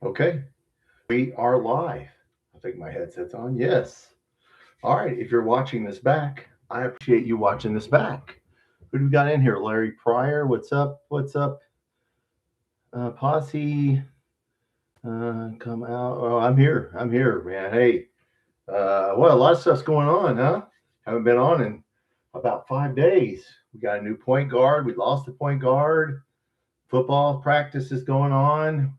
Okay, we are live. I think my headset's on. Yes. All right. If you're watching this back, I appreciate you watching this back. Who do we got in here? Larry Pryor. What's up? What's up? Posse. Come out. Oh, I'm here. I'm here, man. Hey. Well, a lot of stuff's going on, huh? Haven't been on in about 5 days. We got a new point guard. We lost the point guard. Football practice is going on.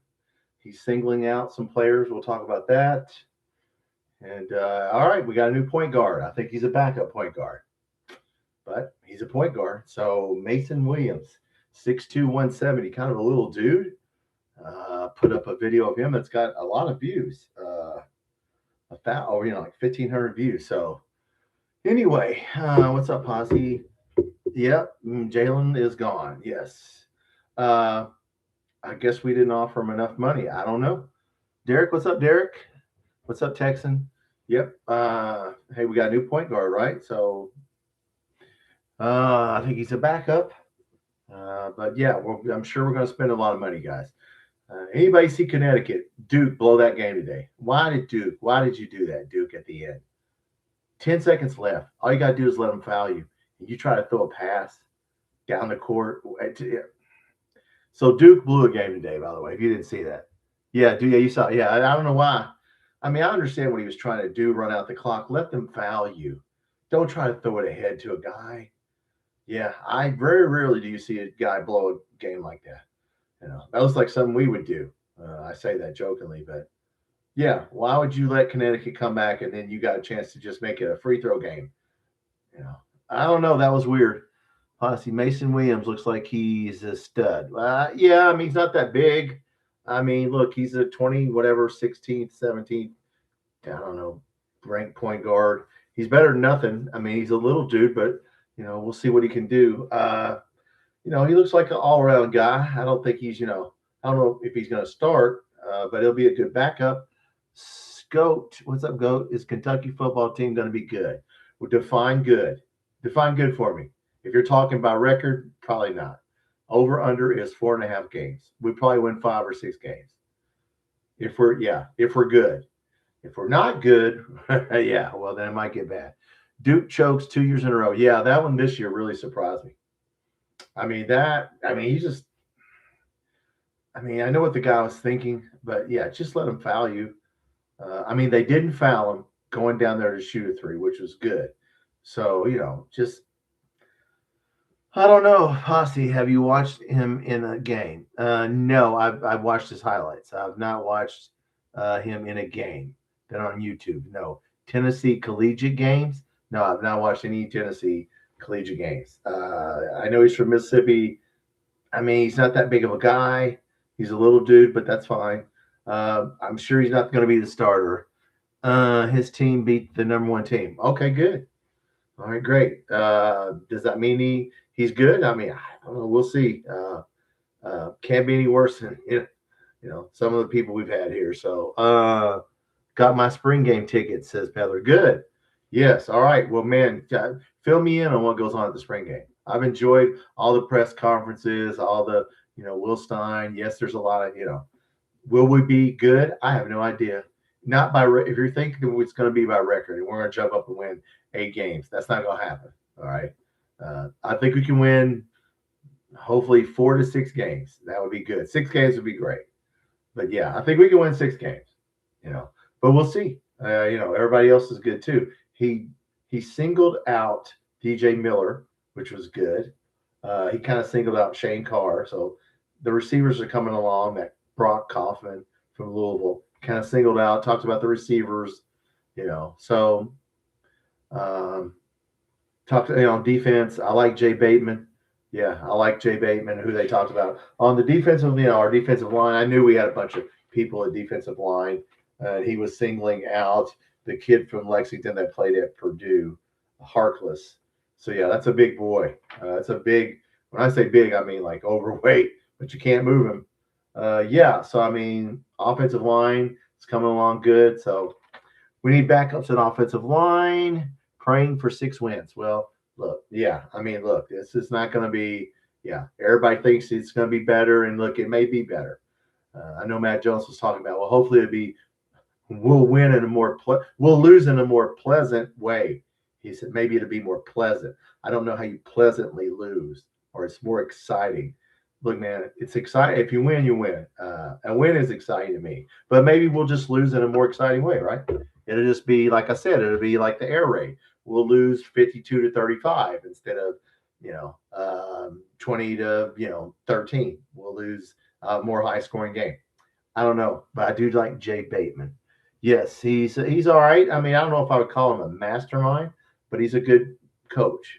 He's singling out some players. We'll talk about that. And all right, we got a new point guard. I think he's a backup point guard, but he's a point guard. So Mason Williams, 6'2", 170, kind of a little dude. Put up a video of him that's got a lot of views. Like 1,500 views. So anyway, what's up, Posse? Yep, Jalen is gone. Yes. I guess we didn't offer him enough money. I don't know. Derek, what's up, Derek? What's up, Texan? Yep. Hey, we got a new point guard, right? So I think he's a backup. But yeah, I'm sure we're going to spend a lot of money, guys. Anybody see Connecticut? Duke blow that game today. Why did you do that, Duke, at the end? 10 seconds left. All you got to do is let them foul you. And you try to throw a pass down the court. So Duke blew a game today, by the way, if you didn't see that. Yeah, you saw. Yeah, I don't know why. I mean, I understand what he was trying to do, run out the clock. Let them foul you. Don't try to throw it ahead to a guy. Yeah, I very rarely do you see a guy blow a game like that. That looks like something we would do. I say that jokingly, but yeah, why would you let Connecticut come back and then you got a chance to just make it a free throw game? I don't know. That was weird. Posse Mason Williams looks like he's a stud. Yeah, I mean, he's not that big. I mean, look, he's a 20, whatever, 16th, 17th, I don't know, ranked point guard. He's better than nothing. I mean, he's a little dude, but, we'll see what he can do. He looks like an all-around guy. I don't think he's, I don't know if he's going to start, but he'll be a good backup. Goat, what's up, Goat? Is Kentucky football team going to be good? Well, define good. Define good for me. If you're talking about record, probably not. Over under is 4.5 games. We probably win 5 or 6 games. If we're good. If we're not good, yeah, well then it might get bad. Duke chokes 2 years in a row. Yeah, that one this year really surprised me. I know what the guy was thinking, but yeah, just let him foul you. They didn't foul him going down there to shoot a 3, which was good. So, just I don't know, Posse. Have you watched him in a game? No, I've watched his highlights. I've not watched him in a game. Been on YouTube. No. Tennessee collegiate games? No, I've not watched any Tennessee collegiate games. I know he's from Mississippi. I mean, he's not that big of a guy. He's a little dude, but that's fine. I'm sure he's not going to be the starter. His team beat the number 1 team. Okay, good. All right, great. Does that mean he's good? I mean, I don't know. We'll see. Can't be any worse than some of the people we've had here. So, got my spring game ticket, says Peddler. Good. Yes. All right. Well, man, fill me in on what goes on at the spring game. I've enjoyed all the press conferences, all the Will Stein. Yes, there's a lot of Will we be good? I have no idea. Not by if you're thinking it's going to be by record and we're going to jump up and win 8 games. That's not going to happen. All right. I think we can win hopefully 4 to 6 games. That would be good. 6 games would be great. But yeah, I think we can win 6 games. But we'll see. Everybody else is good too. He singled out DJ Miller, which was good. He kind of singled out Shane Carr. So the receivers are coming along. That Brock Kaufman from Louisville kind of singled out, talked about the receivers, So talked on defense. I like Jay Bateman. Yeah, I like Jay Bateman, who they talked about. On the defensive, our defensive line, I knew we had a bunch of people at defensive line. He was singling out the kid from Lexington that played at Purdue, Harkless. So, yeah, that's a big boy. That's a big – when I say big, I mean like overweight, but you can't move him. Offensive line is coming along good. So, we need backups at offensive line, praying for 6 wins. Well, look, this is not going to be – everybody thinks it's going to be better, and look, it may be better. I know Matt Jones was talking about, well, hopefully we'll win in a we'll lose in a more pleasant way. He said maybe it'll be more pleasant. I don't know how you pleasantly lose, or it's more exciting. Look, man, it's exciting. If you win, you win. A win is exciting to me, but maybe we'll just lose in a more exciting way, right? It'll just be like I said. It'll be like the air raid. We'll lose 52-35 instead of 20 to 13. We'll lose a more high scoring game. I don't know, but I do like Jay Bateman. Yes, he's all right. I mean, I don't know if I would call him a mastermind, but he's a good coach.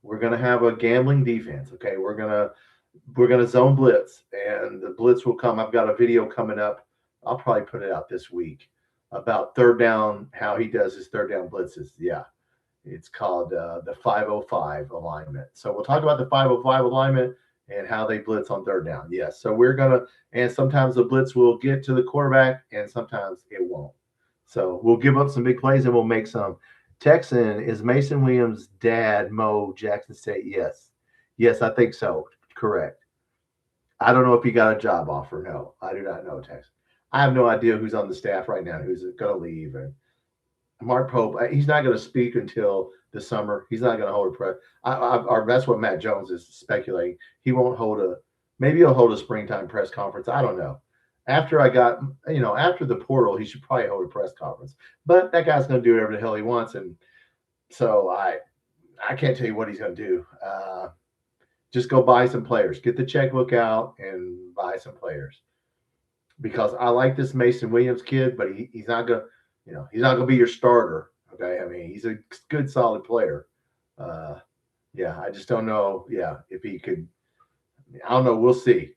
We're gonna have a gambling defense. Okay, we're gonna zone blitz, and the blitz will come. I've got a video coming up. I'll probably put it out this week about third down, how he does his third down blitzes. Yeah, it's called the 505 alignment. So we'll talk about the 505 alignment and how they blitz on third down. Yes. So and sometimes the blitz will get to the quarterback and sometimes it won't. So we'll give up some big plays and we'll make some. Texan, is Mason Williams' dad Mo Jackson State? Yes. Yes, I think so. Correct. I don't know if he got a job offer. No, I do not know, Texan. I have no idea who's on the staff right now, who's going to leave. And Mark Pope, he's not going to speak until the summer. He's not going to hold a press. That's what Matt Jones is speculating. He won't maybe he'll hold a springtime press conference. I don't know. After after the portal, he should probably hold a press conference. But that guy's going to do whatever the hell he wants. And so I can't tell you what he's going to do. Just go buy some players. Get the checkbook out and buy some players. Because I like this Mason Williams kid, but he's not going to, he's not going to be your starter. Okay. I mean, he's a good, solid player. Yeah. I just don't know. Yeah. If he could, I don't know. We'll see.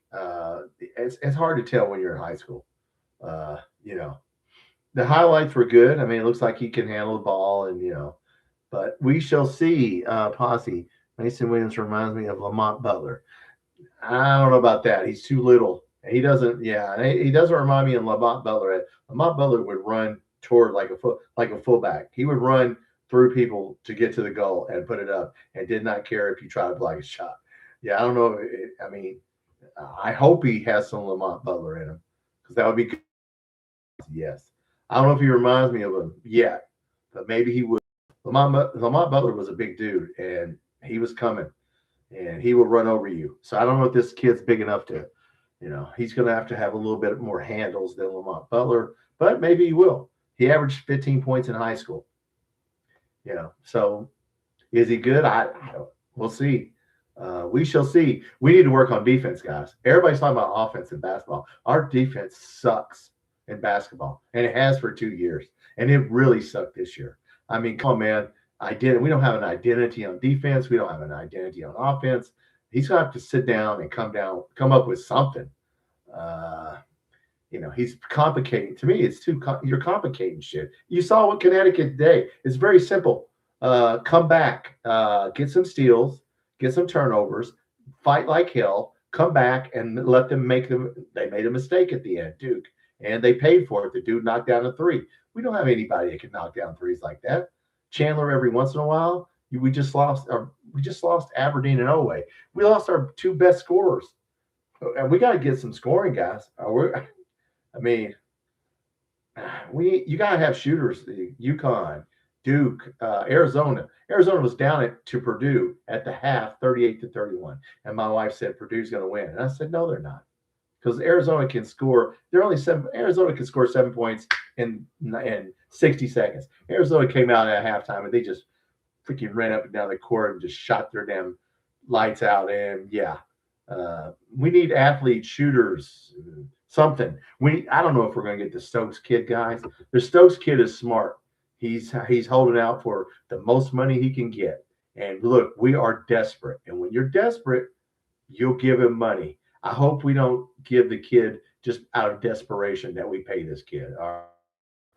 It's hard to tell when you're in high school. The highlights were good. I mean, it looks like he can handle the ball but we shall see. Posse, Mason Williams reminds me of Lamont Butler. I don't know about that. He's too little. He doesn't remind me of Lamont Butler. Lamont Butler would run toward like a fullback. He would run through people to get to the goal and put it up and did not care if you tried to block a shot. Yeah, I don't know. I hope he has some Lamont Butler in him because that would be good. Yes. I don't know if he reminds me of him yet, but maybe he would. Lamont Butler was a big dude, and he was coming, and he will run over you. So I don't know if this kid's big enough to, he's going to have a little bit more handles than Lamont Butler, but maybe he will. He averaged 15 points in high school. So is he good? We'll see. We shall see. We need to work on defense, guys. Everybody's talking about offense in basketball. Our defense sucks in basketball, and it has for 2 years, and it really sucked this year. I mean, come on, man. We don't have an identity on defense. We don't have an identity on offense. He's going to have to sit down and come up with something. He's complicating. To me, you're complicating shit. You saw what Connecticut today. It's very simple. Come back, get some steals, get some turnovers, fight like hell, come back and let them they made a mistake at the end, Duke, and they paid for it. The dude knocked down a three. We don't have anybody that can knock down threes like that. Chandler every once in a while. We just lost Aberdeen and Oway. We lost our two best scorers, and we got to get some scoring, guys. You got to have shooters. UConn, Duke, Arizona. Arizona was down to Purdue at the half, 38-31, and my wife said Purdue's going to win, and I said no, they're not, because Arizona can score. Arizona can score 7 points in 60 seconds. Arizona came out at halftime and they just freaking ran up and down the court and just shot their damn lights out. And we need athlete shooters, something. I don't know if we're going to get the Stokes kid, guys. The Stokes kid is smart. He's holding out for the most money he can get. And look, we are desperate. And when you're desperate, you'll give him money. I hope we don't give the kid just out of desperation that we pay this kid.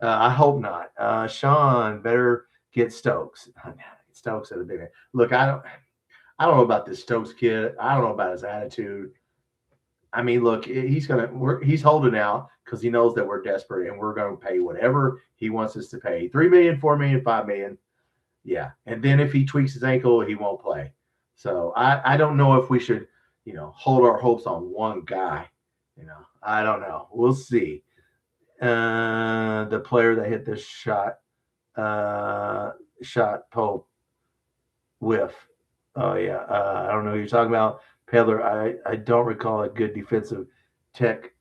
I hope not. Sean better get Stokes. Stokes at a big. Look, I don't know about this Stokes kid. I don't know about his attitude. I mean, look, he's holding out because he knows that we're desperate and we're going to pay whatever he wants us to pay. $3 million, $4 million, $5 million. Yeah. And then if he tweaks his ankle, he won't play. So I don't know if we should, hold our hopes on one guy. I don't know. We'll see. The player that hit the uh, shot Pope whiff. Oh yeah, I don't know who you're talking about, Peddler. I don't recall a good defensive tech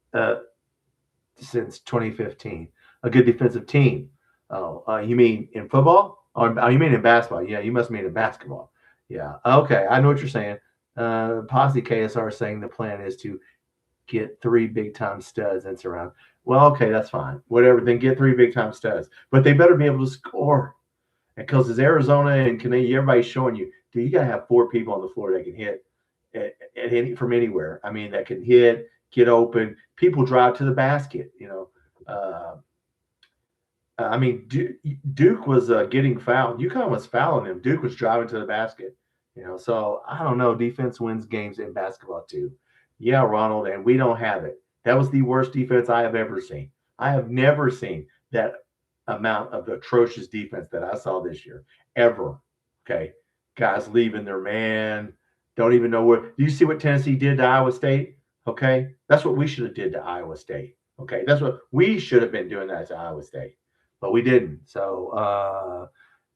since 2015. A good defensive team. Oh, you mean in football? Or you mean in basketball? Yeah, you must mean in basketball. Yeah. Okay, I know what you're saying. Posse KSR is saying the plan is to get three big time studs and surround. Well, okay, that's fine. Whatever. Then get three big time studs, but they better be able to score. Because it's Arizona and Canadian, everybody's showing you, dude, you got to have four people on the floor that can hit from anywhere. I mean, that can hit, get open. People drive to the basket. Uh, I mean, Duke was getting fouled. UConn was fouling him. Duke was driving to the basket. So I don't know. Defense wins games in basketball too. Yeah, Ronald, and we don't have it. That was the worst defense I have ever seen. I have never seen that amount of atrocious defense that I saw this year ever. Okay, guys leaving their man, don't even know what. Do you see what Tennessee did to Iowa State? Okay, that's what we should have did to Iowa State. Okay, that's what we should have been doing that to Iowa State, but we didn't. So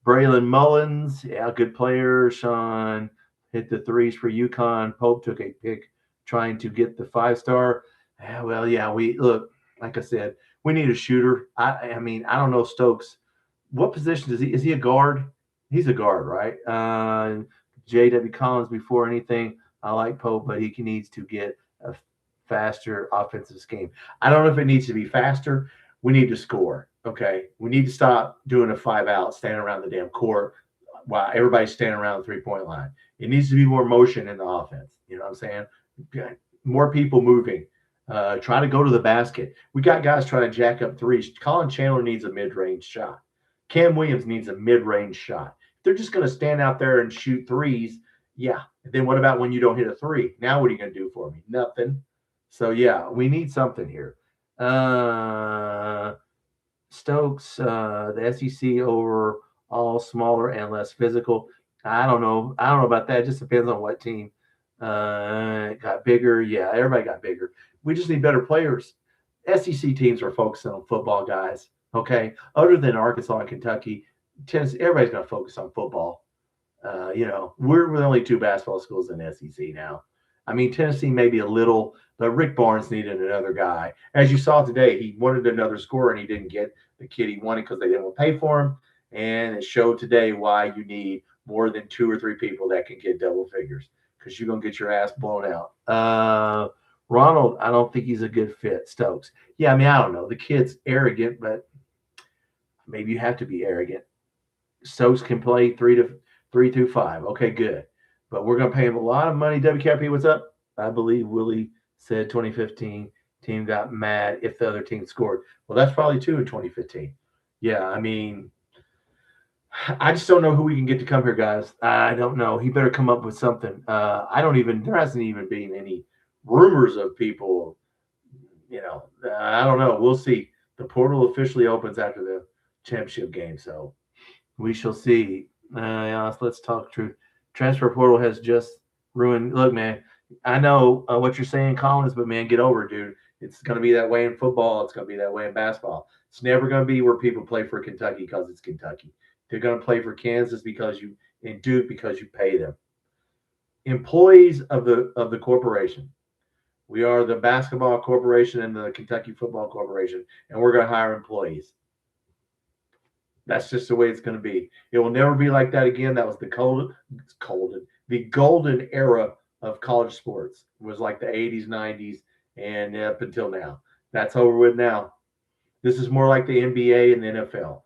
Braylon Mullins, yeah, good player. Sean hit the threes for UConn. Pope took a pick trying to get the 5-star. Yeah, well, yeah, we look, like I said, we need a shooter. I mean, I don't know Stokes. What position is he? Is he a guard? He's a guard, right? J.W. Collins before anything. I like Pope, but he needs to get a faster offensive scheme. I don't know if it needs to be faster. We need to score. Okay, we need to stop doing a 5-out, standing around the damn court while everybody's standing around the 3-point line. It needs to be more motion in the offense. You know what I'm saying? More people moving. Try to go to the basket. We got guys trying to jack up threes. Colin Chandler needs a mid-range shot. Cam Williams needs a mid-range shot. If they're just going to stand out there and shoot threes, yeah. Then what about when you don't hit a three? Now what are you going to do for me? Nothing. So, yeah, we need something here. Stokes, the SEC overall smaller and less physical. I don't know. I don't know about that. It just depends on what team got bigger. Yeah, everybody got bigger. We just need better players. SEC teams are focusing on football, guys. Okay, other than Arkansas and Kentucky, Tennessee, everybody's going to focus on football. We're the only two basketball schools in the SEC now. I mean, Tennessee maybe a little, but Rick Barnes needed another guy. As you saw today, he wanted another scorer and he didn't get the kid he wanted because they didn't want to pay for him. And it showed today why you need more than 2 or 3 people that can get double figures because you're going to get your ass blown out. Ronald, I don't think he's a good fit. Stokes. Yeah, I mean, I don't know. The kid's arrogant, but maybe you have to be arrogant. Stokes can play 3 through 5. Okay, good. But we're going to pay him a lot of money. WKP, what's up? I believe Willie said 2015 team got mad if the other team scored. Well, that's probably true in 2015. Yeah, I mean, I just don't know who we can get to come here, guys. I don't know. He better come up with something. There hasn't even been any rumors of people, I don't know. We'll see. The portal officially opens after the championship game, so we shall see. Let's talk truth. Transfer portal has just ruined. Look, man, I know what you're saying, Collins, but man, get over it, dude. It's going to be that way in football. It's going to be that way in basketball. It's never going to be where people play for Kentucky because it's Kentucky. They're going to play for Kansas and Duke because you pay them. Employees of the corporation. We are the basketball corporation and the Kentucky Football Corporation, and we're going to hire employees. That's just the way it's going to be. It will never be like that again. That was the golden era of college sports. It was like the 80s, 90s, and up until now. That's over with now. This is more like the NBA and the NFL.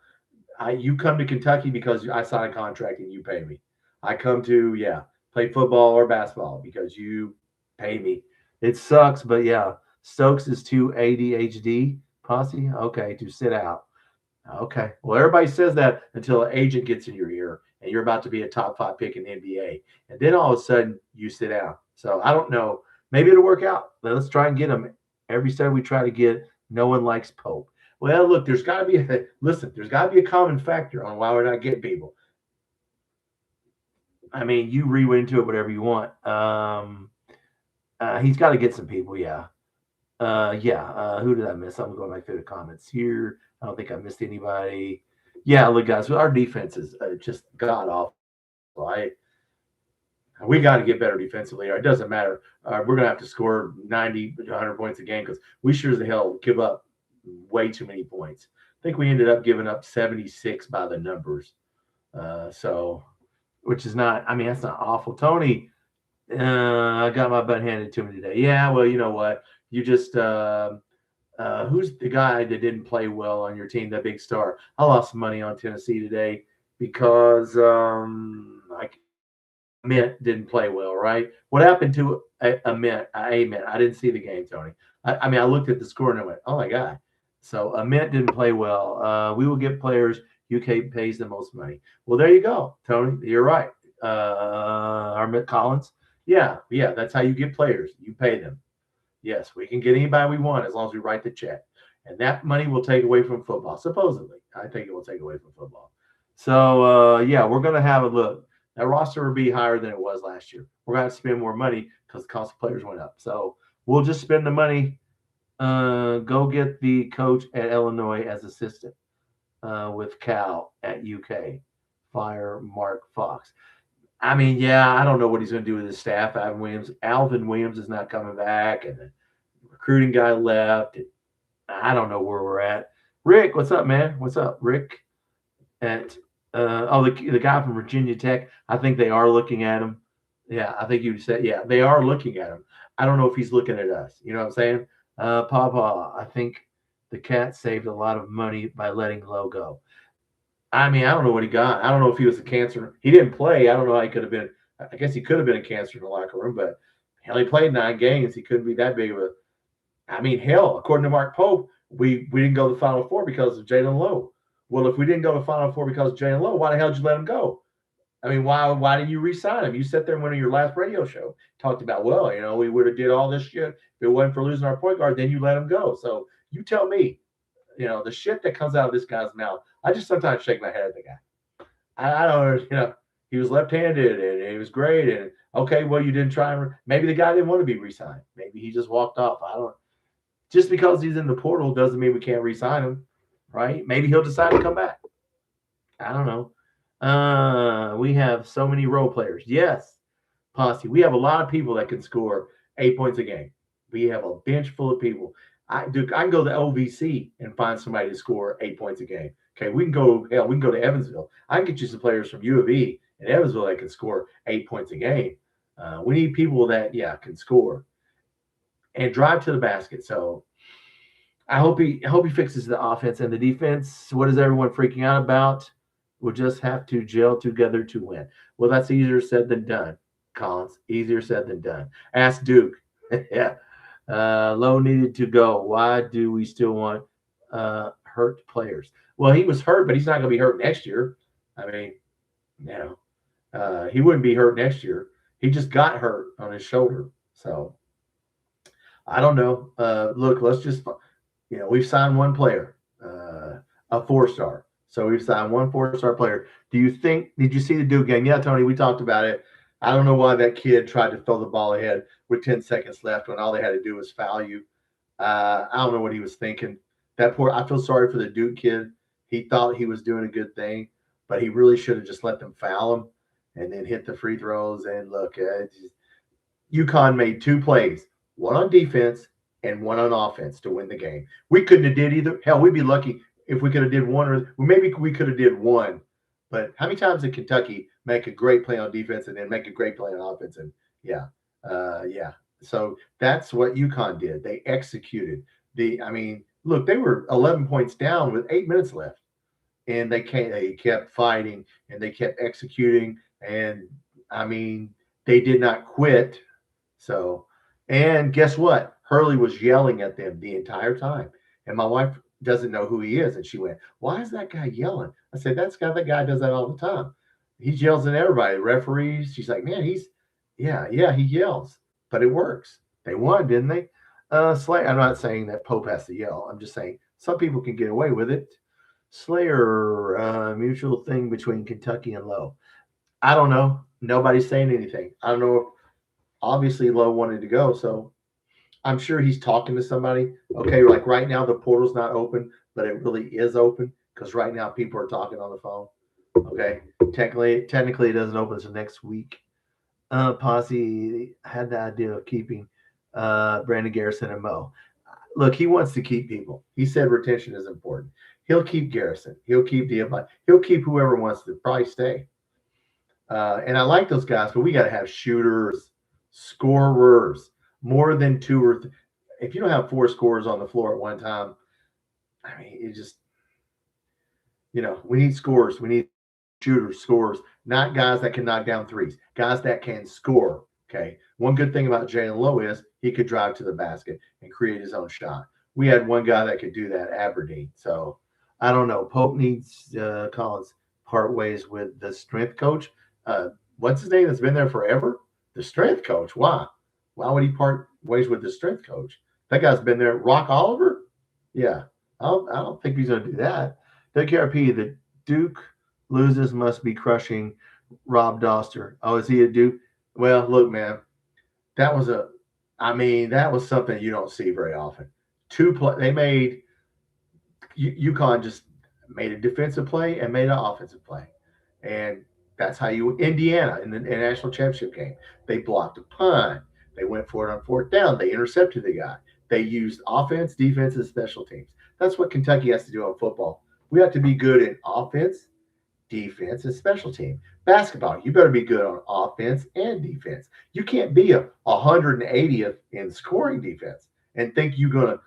You come to Kentucky because I signed a contract and you pay me. I come to, play football or basketball because you pay me. It sucks, but yeah. Stokes is too ADHD, Posse. Okay, to sit out. Okay. Well, everybody says that until an agent gets in your ear and you're about to be a top 5 pick in the NBA. And then all of a sudden you sit down. So I don't know. Maybe it'll work out. Let's try and get him. Every side we try to get, no one likes Pope. Well, look, there's got to be a common factor on why we're not getting people. I mean, you read into it whatever you want. He's got to get some people, yeah. Who did I miss? I'm going back through the comments here. I don't think I missed anybody. Yeah, look, guys, our defense is just god awful. We got to get better defensively. It doesn't matter. We're going to have to score 90 to 100 points a game because we sure as the hell give up way too many points. I think we ended up giving up 76 by the numbers. So, which is not, I mean, that's not awful. Tony, I got my butt handed to me today. Yeah, well, you know what? You just, who's the guy that didn't play well on your team, that big star? I lost some money on Tennessee today because Mint didn't play well, right? What happened to a Mint? I didn't see the game, Tony. I mean, I looked at the score and I went, oh my God. So a Mint didn't play well. We will get players. UK pays the most money. Well, there you go, Tony. You're right. Our Collins. Yeah, that's how you get players. You pay them. Yes, we can get anybody we want as long as we write the check. And that money will take away from football, supposedly. I think it will take away from football. So, we're going to have a look. That roster will be higher than it was last year. We're going to have to spend more money because the cost of players went up. So we'll just spend the money. Go get the coach at Illinois as assistant with Cal at UK. Fire Mark Fox. I mean, yeah, I don't know what he's going to do with his staff. Alvin Williams is not coming back, and the recruiting guy left. I don't know where we're at. Rick, what's up, man? What's up, Rick? At the guy from Virginia Tech. I think they are looking at him. Yeah, I think you said they are looking at him. I don't know if he's looking at us. You know what I'm saying? Papa, I think the Cats saved a lot of money by letting Lowe go. I mean, I don't know what he got. I don't know if he was a cancer. He didn't play. I don't know how he could have been. I guess he could have been a cancer in the locker room, but hell, he played 9 games. He couldn't be that big of a. I mean, hell, according to Mark Pope, we didn't go to the Final Four because of Jalen Lowe. Well, if we didn't go to the Final Four because of Jalen Lowe, why the hell did you let him go? I mean, why didn't you re-sign him? You sat there in one of your last radio show, talked about, well, we would have did all this shit if it wasn't for losing our point guard. Then you let him go. So you tell me, the shit that comes out of this guy's mouth. I just sometimes shake my head at the guy. I don't, he was left-handed and he was great. And okay, well, you didn't try and maybe the guy didn't want to be re-signed. Maybe he just walked off. I don't. Just because he's in the portal doesn't mean we can't re-sign him, right? Maybe he'll decide to come back. I don't know. We have so many role players. Yes, Posse. We have a lot of people that can score 8 points a game. We have a bench full of people. I can go to OVC and find somebody to score 8 points a game. Okay, we can go to Evansville. I can get you some players from U of E and Evansville that can score 8 points a game. We need people that can score and drive to the basket. So I hope he fixes the offense and the defense. What is everyone freaking out about? We'll just have to gel together to win. Well, that's easier said than done, Collins. Easier said than done. Ask Duke. Yeah. Lowe needed to go. Why do we still want hurt players? Well, he was hurt, but he's not going to be hurt next year. I mean, he wouldn't be hurt next year. He just got hurt on his shoulder. So I don't know. Look, let's just, we've signed one player, a 4-star. So we've signed one 4-star player. Did you see the Duke game? Yeah, Tony, we talked about it. I don't know why that kid tried to throw the ball ahead with 10 seconds left when all they had to do was foul you. I don't know what he was thinking. I feel sorry for the Duke kid. He thought he was doing a good thing, but he really should have just let them foul him and then hit the free throws. And look, UConn made 2 plays, one on defense and one on offense to win the game. We couldn't have did either. Hell, we'd be lucky if we could have did one, or maybe we could have did one. But how many times did Kentucky make a great play on defense and then make a great play on offense? And so that's what UConn did. They executed. Look, they were 11 points down with 8 minutes left, and they kept fighting and they kept executing. And they did not quit. So, and guess what? Hurley was yelling at them the entire time. And my wife doesn't know who he is. And she went, why is that guy yelling? I said, that guy does that all the time. He yells at everybody, referees. She's like, man, he yells, but it works. They won, didn't they? Slayer, I'm not saying that Pope has to yell. I'm just saying some people can get away with it. Slayer, mutual thing between Kentucky and Lowe. I don't know. Nobody's saying anything. I don't know if obviously Lowe wanted to go, so I'm sure he's talking to somebody. Okay, like right now the portal's not open, but it really is open because right now people are talking on the phone. Okay, technically it doesn't open until next week. Posse had the idea of keeping Brandon Garrison and Mo. Look, he wants to keep people. He said retention is important. He'll keep Garrison. He'll keep Diablo. He'll keep whoever wants to probably stay. And I like those guys, but we got to have shooters, scorers, more than two or if you don't have four scorers on the floor at one time, I mean, it just, we need scorers. We need shooters, scorers, not guys that can knock down threes, guys that can score. Okay. One good thing about Jalen Lowe is he could drive to the basket and create his own shot. We had one guy that could do that, Aberdeen. So I don't know. Pope needs Collins part ways with the strength coach. What's his name that's been there forever? The strength coach. Why? Why would he part ways with the strength coach? That guy's been there. Rock Oliver? Yeah. I don't think he's going to do that. WKRP, the Duke loses must be crushing Rob Doster. Oh, is he a Duke? Well, look, man, that was something you don't see very often. They made UConn just made a defensive play and made an offensive play. And that's how Indiana in the national championship game, they blocked a punt. They went for it on fourth down. They intercepted the guy. They used offense, defense, and special teams. That's what Kentucky has to do on football. We have to be good in offense, defense, and special team. Basketball, you better be good on offense and defense. You can't be a 180th in scoring defense and think you're gonna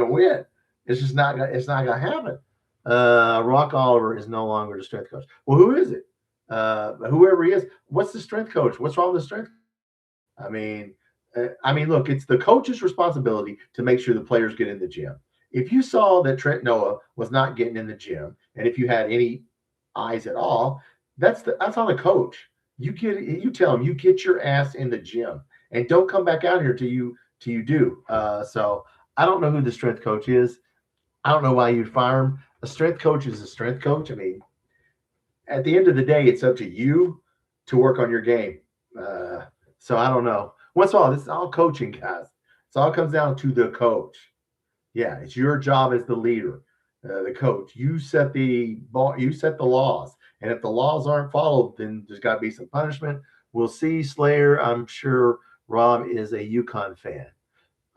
win. It's just not gonna happen. Rock Oliver is no longer the strength coach. Well, who is it? Whoever he is, what's the strength coach? What's wrong with the strength? I mean, look, it's the coach's responsibility to make sure the players get in the gym. If you saw that Trent Noah was not getting in the gym, and if you had any eyes at all, that's on the coach. You tell him you get your ass in the gym and don't come back out here till you do. So I don't know who the strength coach is. I don't know why you'd fire him. A strength coach is a strength coach. I mean, at the end of the day, it's up to you to work on your game. So I don't know. Once in a while, this is all coaching, guys. It all comes down to the coach. Yeah, it's your job as the leader, the coach. You set the laws, and if the laws aren't followed, then there's got to be some punishment. We'll see. Slayer, I'm sure Rob is a UConn fan.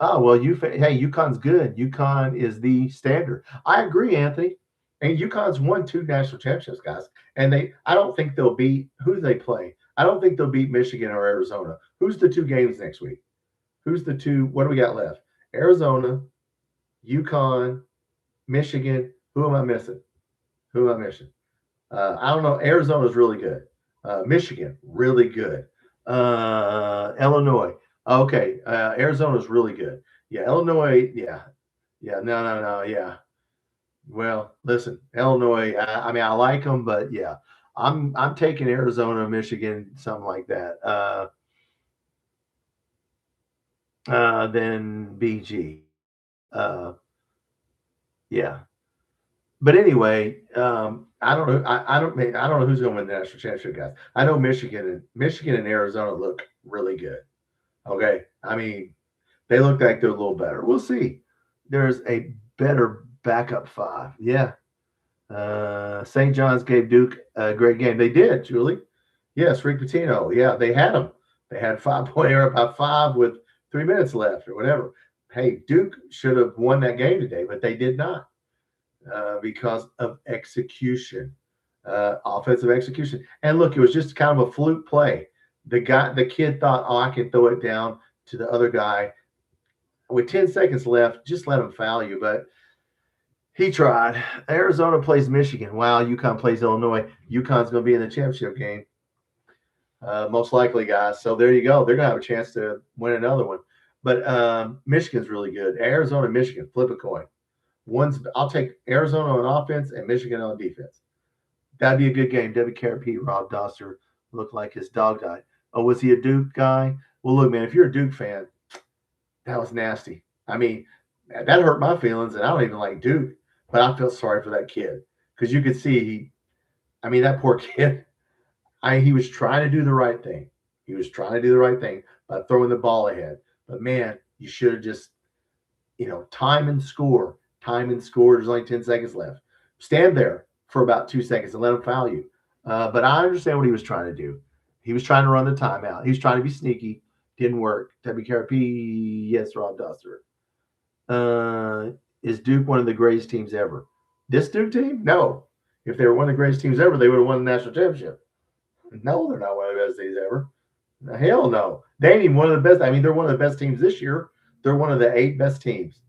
Oh well, hey, UConn's good. UConn is the standard. I agree, Anthony. And UConn's won 2 national championships, guys. And I don't think they'll beat who do they play? I don't think they'll beat Michigan or Arizona. Who's the 2 games next week? Who's the 2? What do we got left? Arizona, UConn, Michigan. Who am I missing? I don't know. Arizona's really good. Michigan, really good. Illinois. Okay. Arizona's really good. Yeah. Illinois. Yeah. Yeah. No. Yeah. Well, listen, Illinois. I mean, I like them, but yeah, I'm taking Arizona, Michigan, something like that. Then BG. Yeah. But anyway, I don't know. I don't know who's going to win the national championship, guys. I know Michigan and Arizona look really good. Okay, I mean, they look like they're a little better. We'll see. There's a better backup 5. Yeah. St. John's gave Duke a great game. They did, Julie. Yes, Rick Pitino. Yeah, they had them. They had 5-point error about 5 with 3 minutes left or whatever. Hey, Duke should have won that game today, but they did not. Because of execution, offensive execution. And look, it was just kind of a fluke play. The kid thought, oh, I can throw it down to the other guy. With 10 seconds left, just let him foul you. But he tried. Arizona plays Michigan. Wow, UConn plays Illinois. UConn's going to be in the championship game. Most likely, guys. So there you go. They're going to have a chance to win another one. But Michigan's really good. Arizona, Michigan, flip a coin. I'll take Arizona on offense and Michigan on defense. That'd be a good game. WKRP, Rob Doster looked like his dog died. Oh, was he a Duke guy? Well, look, man, if you're a Duke fan, that was nasty. I mean, that hurt my feelings, and I don't even like Duke, but I feel sorry for that kid because you could see, that poor kid, he was trying to do the right thing. He was trying to do the right thing by throwing the ball ahead. But, man, You should have just, time and score. Time and score. There's only 10 seconds left. Stand there for about 2 seconds and let them foul you. But I understand what he was trying to do. He was trying to run the timeout. He was trying to be sneaky. Didn't work. WKRP, yes, Rob Duster. Is Duke one of the greatest teams ever? This Duke team? No. If they were one of the greatest teams ever, they would have won the national championship. No, they're not one of the best teams ever. Hell no. They ain't even one of the best. I mean, they're one of the best teams this year. They're one of the 8 best teams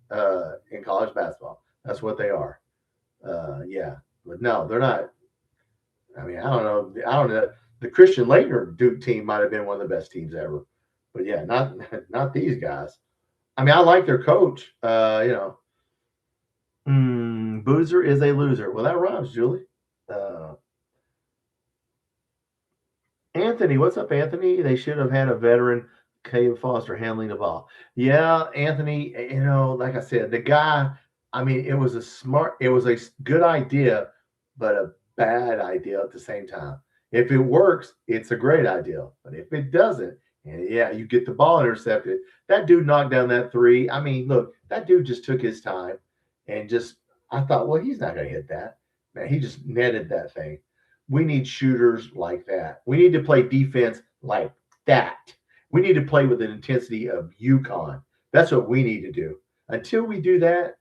in college basketball. That's what they are. Yeah. But no, they're not. I mean, I don't know. The Christian Laettner Duke team might have been one of the best teams ever. But yeah, not these guys. I mean, I like their coach. Boozer is a loser. Well, that rhymes, Julie. Anthony, what's up, Anthony? They should have had a veteran, Caleb Foster, handling the ball. Yeah, Anthony, like I said, the guy, I mean, it was a good idea, but a bad idea at the same time. If it works, it's a great idea. But if it doesn't, and yeah, you get the ball intercepted. That dude knocked down that 3. I mean, look, that dude just took his time and I thought, well, he's not going to hit that. Man, he just netted that thing. We need shooters like that. We need to play defense like that. We need to play with an intensity of UConn. That's what we need to do. Until we do that,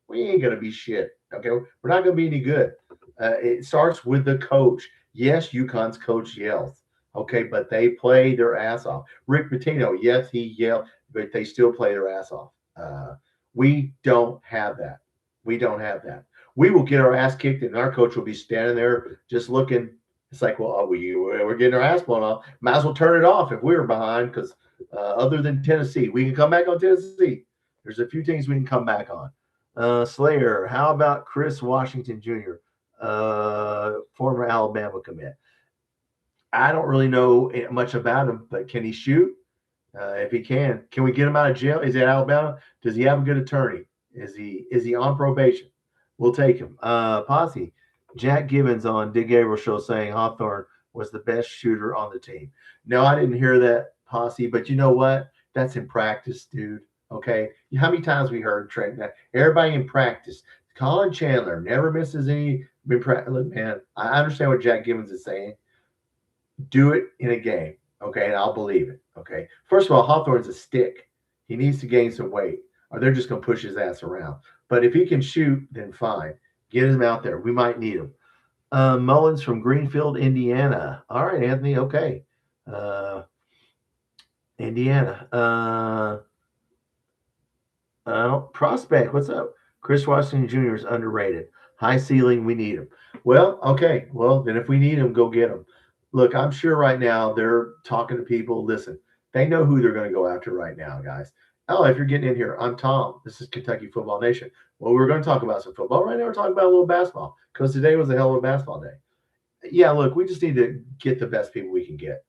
we ain't going to be shit. Okay? We're not going to be any good. It starts with the coach. Yes, UConn's coach yells. Okay, but they play their ass off. Rick Pitino, yes, he yelled, but they still play their ass off. We don't have that. We don't have that. We will get our ass kicked, and our coach will be standing there just looking. It's like, well, we're getting our ass blown off. Might as well turn it off if we were behind, because other than Tennessee, we can come back on Tennessee. There's a few things we can come back on. Slayer, how about Chris Washington Jr., former Alabama commit? I don't really know much about him, but can he shoot? If he can we get him out of jail? Is he at Alabama? Does he have a good attorney? Is he on probation? We'll take him. Posse, Jack Gibbons on Dick Gabriel show saying Hawthorne was the best shooter on the team. No, I didn't hear that, Posse, but you know what? That's in practice, dude. Okay. How many times we heard Trent? Everybody in practice. Colin Chandler never misses any. Look, man, I understand what Jack Gibbons is saying. Do it in a game, okay, and I'll believe it, okay? First of all, Hawthorne's a stick. He needs to gain some weight, or they're just going to push his ass around. But if he can shoot, then fine. Get him out there. We might need him. Mullins from Greenfield, Indiana. All right, Anthony, okay. Indiana. Prospect, what's up? Chris Washington Jr. is underrated. High ceiling, we need him. Well, okay. Well, then if we need him, go get him. Look, I'm sure right now they're talking to people. Listen, they know who they're going to go after right now, guys. Oh, if you're getting in here, I'm Tom. This is Kentucky Football Nation. Well, we're going to talk about some football. Right now we're talking about a little basketball because today was a hell of a basketball day. Yeah, look, we just need to get the best people we can get.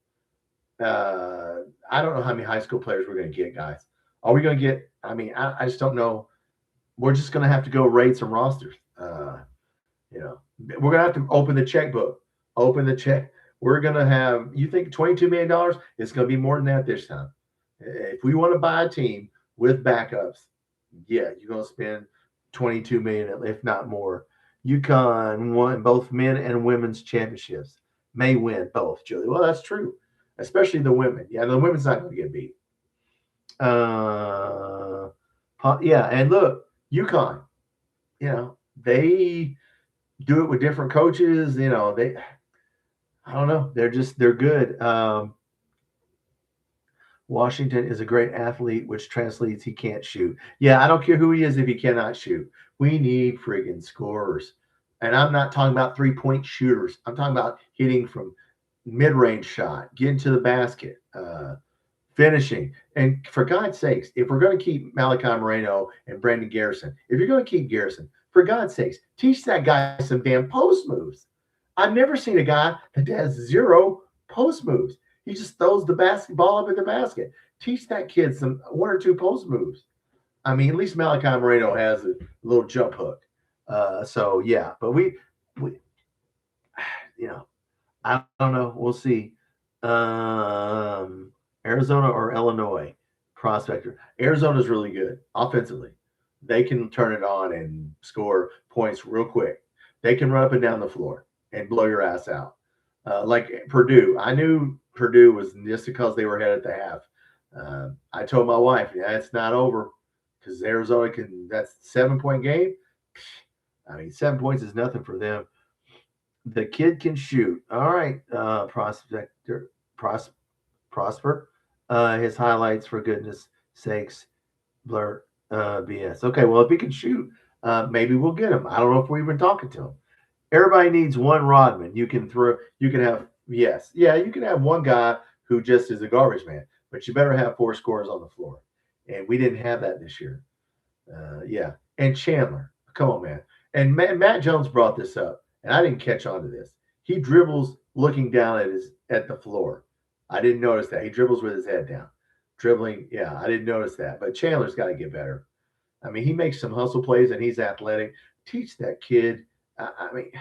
I don't know how many high school players we're going to get, guys. Are we going to get – I mean, I just don't know. We're just going to have to go raid some rosters. We're going to have to open the checkbook, open the check. We're going to have, you think $22 million? It's going to be more than that this time. If we want to buy a team with backups, yeah, you're going to spend $22 million, if not more. UConn won both men and women's championships. May win both, Julie. Well, that's true, especially the women. Yeah, the women's not going to get beat. Yeah, and look, UConn, they do it with different coaches. I don't know. They're good. Washington is a great athlete, which translates he can't shoot. Yeah, I don't care who he is if he cannot shoot. We need friggin' scorers. And I'm not talking about three-point shooters. I'm talking about hitting from mid-range shot, getting to the basket, finishing. And for God's sakes, if we're going to keep Malachi Moreno and Brandon Garrison, if you're going to keep Garrison, for God's sakes, teach that guy some damn post moves. I've never seen a guy that has 0 post moves. He just throws the basketball up in the basket. Teach that kid some 1 or 2 post moves. I mean, at least Malachi Moreno has a little jump hook. So yeah, but we, I don't know. We'll see. Arizona or Illinois. prospector. Arizona's really good offensively. They can turn it on and score points real quick. They can run up and down the floor and blow your ass out. Like Purdue, I knew Purdue was just because they were ahead at the half. I told my wife, yeah, it's not over because Arizona can. That's 7-point game. I mean, 7 points is nothing for them. The kid can shoot. All right, prospector, Prosper. His highlights, for goodness sakes, blur BS. Okay, well, if he can shoot, maybe we'll get him. I don't know if we've been talking to him. Everybody needs one Rodman. You can have, yes. Yeah, you can have one guy who just is a garbage man, but you better have 4 scorers on the floor. And we didn't have that this year. Yeah. And Chandler, come on, man. And Matt Jones brought this up, and I didn't catch on to this. He dribbles looking down at the floor. I didn't notice that. He dribbles with his head down. Dribbling, yeah, I didn't notice that. But Chandler's got to get better. I mean, he makes some hustle plays, and he's athletic. Teach that kid. I mean,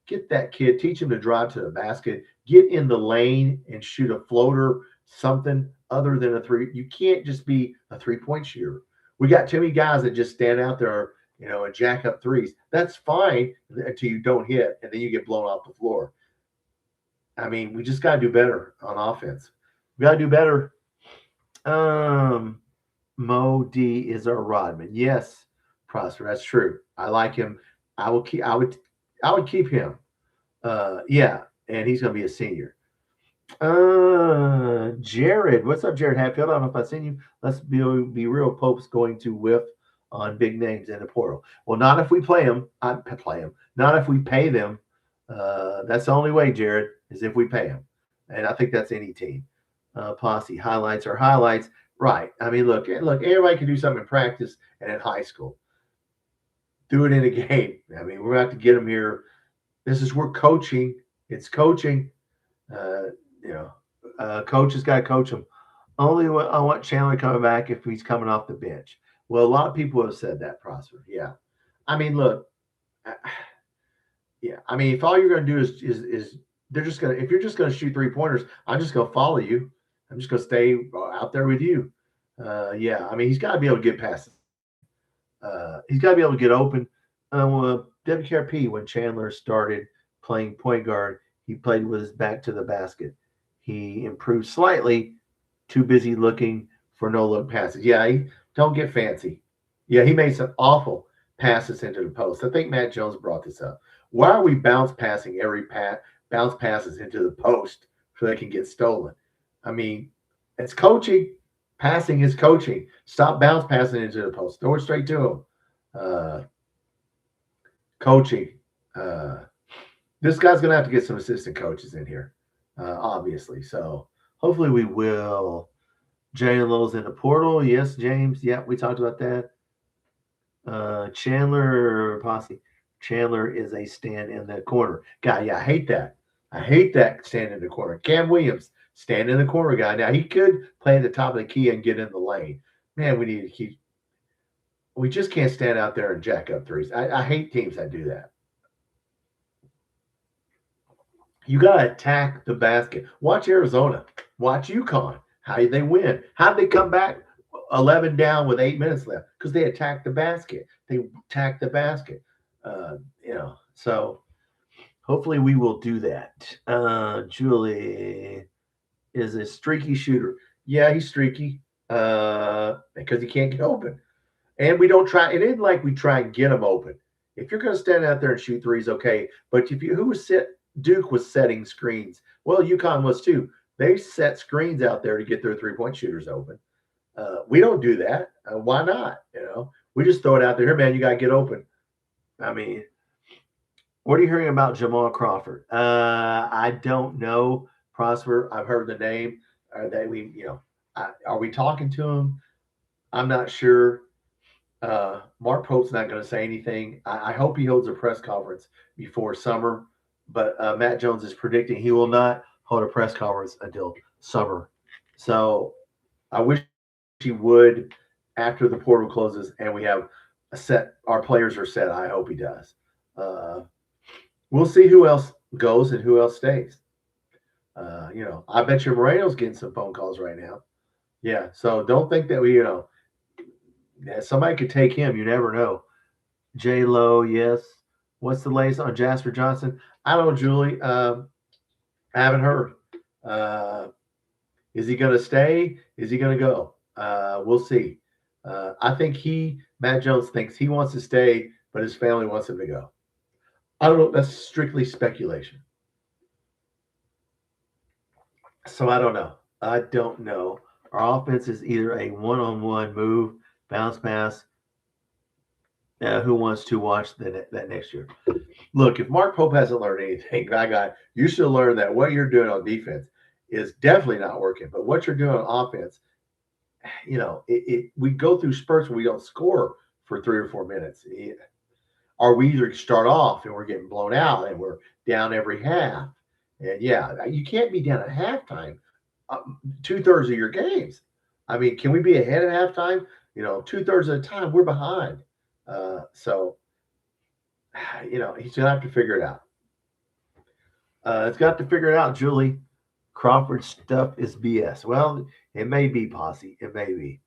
get that kid. Teach him to drive to the basket. Get in the lane and shoot a floater, something other than a three. You can't just be a three-point shooter. We got too many guys that just stand out there, and jack up threes. That's fine until you don't hit, and then you get blown off the floor. I mean, we just got to do better on offense. We got to do better. Mo D is our Rodman. Yes, Prosper, that's true. I like him. I would keep him. Yeah, and he's going to be a senior. Jared, what's up, Jared Hatfield? I don't know if I've seen you. Let's be real. Pope's going to whiff on big names in the portal. Well, not if we play them. Not if we pay them. That's the only way, Jared, is if we pay them. And I think that's any team. Posse highlights are highlights. Right. I mean, look, everybody can do something in practice and in high school. Do it in a game. I mean, we're going to have to get them here. We're coaching. It's coaching. Coach has got to coach them. I want Chandler coming back if he's coming off the bench. Well, a lot of people have said that, Prosper. Yeah. I mean, look. Yeah. I mean, if all you're going to do is if you're just going to shoot 3-pointers, I'm just going to follow you. I'm just going to stay out there with you. Yeah. I mean, he's got to be able to get past it. He's got to be able to get open. WKRP, when Chandler started playing point guard, he played with his back to the basket. He improved slightly, too busy looking for no-look passes. Yeah, don't get fancy. Yeah, he made some awful passes into the post. I think Matt Jones brought this up. Why are we bounce passing bounce passes into the post so they can get stolen? I mean, it's coaching. Passing is coaching. Stop bounce passing into the post. Throw it straight to him. Coaching. This guy's going to have to get some assistant coaches in here, obviously. So hopefully we will. Jalen Lowe's in the portal. Yes, James. Yeah, we talked about that. Chandler Posse. Chandler is a stand in the corner guy. Yeah, I hate that. I hate that stand in the corner. Cam Williams, stand in the corner guy. Now, he could play at the top of the key and get in the lane. Man, we just can't stand out there and jack up threes. I hate teams that do that. You got to attack the basket. Watch Arizona. Watch UConn. How did they win? How did they come back 11 down with 8 minutes left? Because they attacked the basket. So hopefully we will do that. Julie is a streaky shooter. Yeah, he's streaky because he can't get open. And we don't try. It isn't like we try and get him open. If you're going to stand out there and shoot threes, okay. But Duke was setting screens. Well, UConn was too. They set screens out there to get their 3-point shooters open. We don't do that. Why not? We just throw it out there. Here, man, you got to get open. I mean, what are you hearing about Jamal Crawford? I don't know, Prosper. I've heard the name. Are we talking to him? I'm not sure. Mark Pope's not going to say anything. I hope he holds a press conference before summer, but Matt Jones is predicting he will not hold a press conference until summer. So I wish he would after the portal closes and we have our players are set. I hope he does. We'll see who else goes and who else stays. I bet you Moreno's getting some phone calls right now. Yeah. So don't think that somebody could take him. You never know. J Lo, yes. What's the latest on Jasper Johnson? I don't know, Julie. I haven't heard. Uh, is he going to stay? Is he going to go? We'll see. I think Matt Jones, thinks he wants to stay, but his family wants him to go. I don't know. That's strictly speculation. So I don't know. I don't know. Our offense is either a one-on-one move, bounce pass. Who wants to watch that next year? Look, if Mark Pope hasn't learned anything, you should learn that what you're doing on defense is definitely not working. But what you're doing on offense, we go through spurts where we don't score for 3 or 4 minutes. Or we either start off and we're getting blown out and we're down every half. And yeah, you can't be down at halftime 2/3 of your games. I mean, can we be ahead at halftime? 2/3 of the time we're behind. So he's gonna have to figure it out. It's got to figure it out, Julie. Crawford stuff is BS. Well, it may be, Posse. It may be.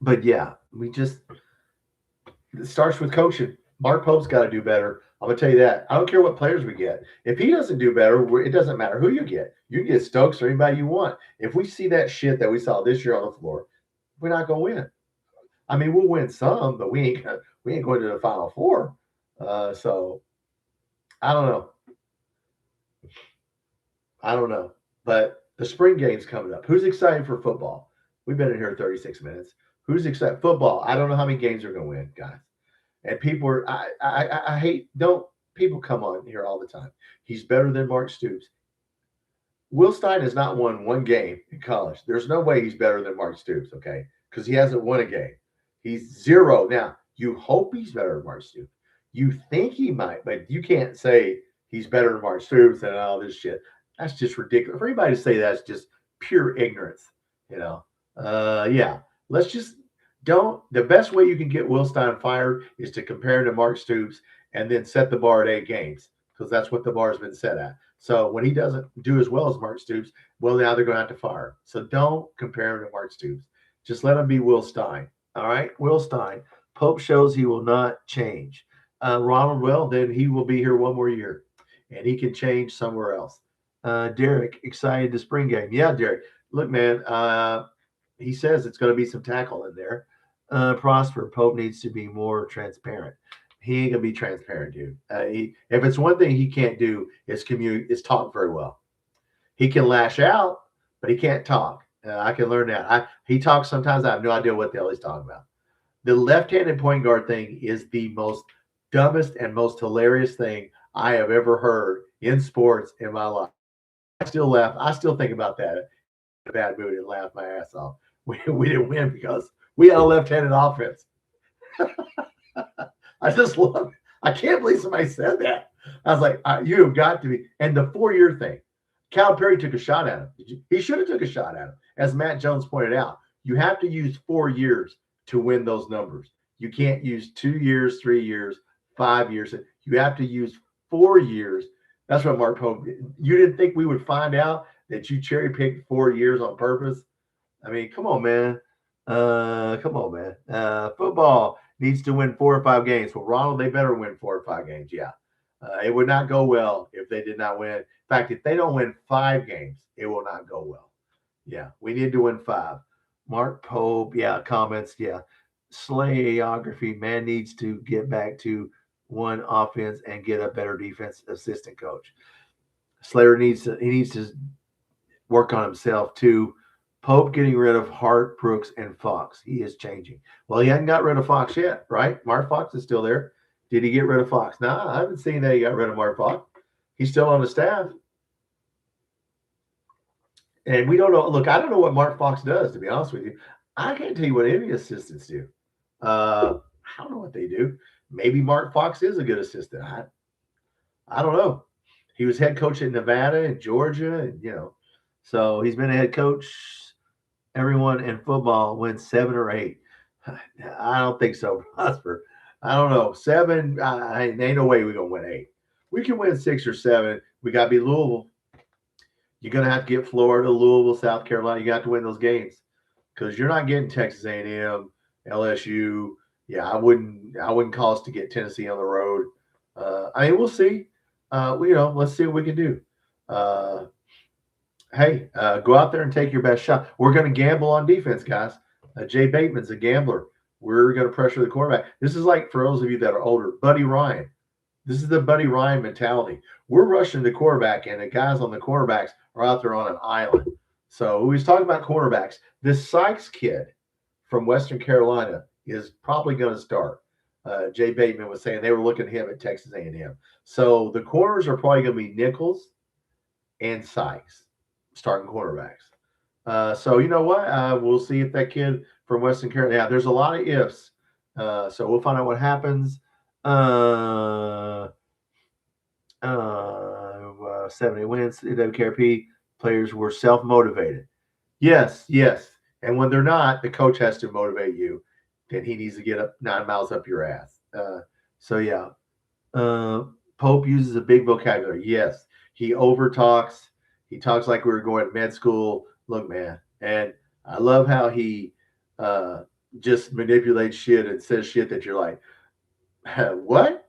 But yeah, it starts with coaching. Mark Pope's got to do better. I'm gonna tell you that. I don't care what players we get. If he doesn't do better, it doesn't matter who you get. You can get Stokes or anybody you want. If we see that shit that we saw this year on the floor, we're not gonna win. I mean, we'll win some, but we ain't going to the Final Four. So I don't know. But the spring game's coming up. Who's excited for football? We've been in here 36 minutes. Who's excited? Football. I don't know how many games we're going to win, guys. And people are, I hate, people come on here all the time. He's better than Mark Stoops. Will Stein has not won one game in college. There's no way he's better than Mark Stoops, okay? Because he hasn't won a game. He's 0. Now, you hope he's better than Mark Stoops. You think he might, but you can't say he's better than Mark Stoops and all this shit. That's just ridiculous. For anybody to say that's just pure ignorance, Yeah. Let's just the best way you can get Will Stein fired is to compare him to Mark Stoops and then set the bar at 8 games because that's what the bar has been set at. So when he doesn't do as well as Mark Stoops, well, now they're going to have to fire him. So don't compare him to Mark Stoops. Just let him be Will Stein. All right? Will Stein. Pope shows he will not change. Ronald, well, then he will be here one more year and he can change somewhere else. Derek, excited the spring game. Yeah, Derek. Look, man, he says it's going to be some tackle in there. Prosper, Pope needs to be more transparent. He ain't going to be transparent, dude. If it's one thing he can't do is talk very well. He can lash out, but he can't talk. I can learn that. He talks sometimes. I have no idea what the hell he's talking about. The left-handed point guard thing is the most dumbest and most hilarious thing I have ever heard in sports in my life. I still laugh. I still think about that in a bad mood and laugh my ass off. We didn't win because we had a left-handed offense. I just love it. I can't believe somebody said that. I was like, you have got to be. And the 4-year thing, Calipari took a shot at him. He should have took a shot at him. As Matt Jones pointed out, you have to use 4 years to win those numbers. You can't use 2 years, 3 years, 5 years. You have to use 4 years. That's what Mark Pope did. You didn't think we would find out that you cherry picked 4 years on purpose? I mean, come on, man. Football needs to win 4 or 5 games. Well, Ronald, they better win 4 or 5 games. Yeah. It would not go well if they did not win. In fact, if they don't win 5 games, it will not go well. Yeah, we need to win 5. Mark Pope, yeah, comments, yeah. Slayography, man needs to get back to one offense and get a better defense assistant coach. Slayer needs to work on himself too. Pope getting rid of Hart, Brooks, and Fox. He is changing. Well, he hasn't got rid of Fox yet, right? Mark Fox is still there. Did he get rid of Fox? No, I haven't seen that he got rid of Mark Fox. He's still on the staff. And we don't know. Look, I don't know what Mark Fox does, to be honest with you. I can't tell you what any assistants do. I don't know what they do. Maybe Mark Fox is a good assistant. I don't know. He was head coach in Nevada and Georgia, and so he's been a head coach. Everyone in football wins 7 or 8. I don't think so, Prosper. I don't know. 7, ain't no way we're gonna win 8. We can win 6 or 7. We gotta be Louisville. You're going to have to get Florida, Louisville, South Carolina. You got to win those games because you're not getting Texas A&M, LSU. Yeah, I wouldn't call us to get Tennessee on the road. I mean, we'll see. Let's see what we can do. Uh, hey, go out there and take your best shot. We're going to gamble on defense, guys. Jay Bateman's a gambler. We're going to pressure the quarterback. This is like, for those of you that are older, Buddy Ryan. This is the Buddy Ryan mentality. We're rushing the quarterback, and the guys on the quarterbacks are out there on an island. So we was talking about quarterbacks. This Sykes kid from Western Carolina is probably going to start. Jay Bateman was saying they were looking at him at Texas A&M. So the corners are probably going to be Nichols and Sykes, starting quarterbacks. So you know what? We'll see if that kid from Western Carolina. Yeah, there's a lot of ifs. So we'll find out what happens. 70 wins. WKRP players were self-motivated. Yes. And when they're not, the coach has to motivate you. Then he needs to get up 9 miles up your ass. Pope uses a big vocabulary. Yes, he overtalks. He talks like we were going to med school. Look, man, and I love how he just manipulates shit and says shit that you're like, what?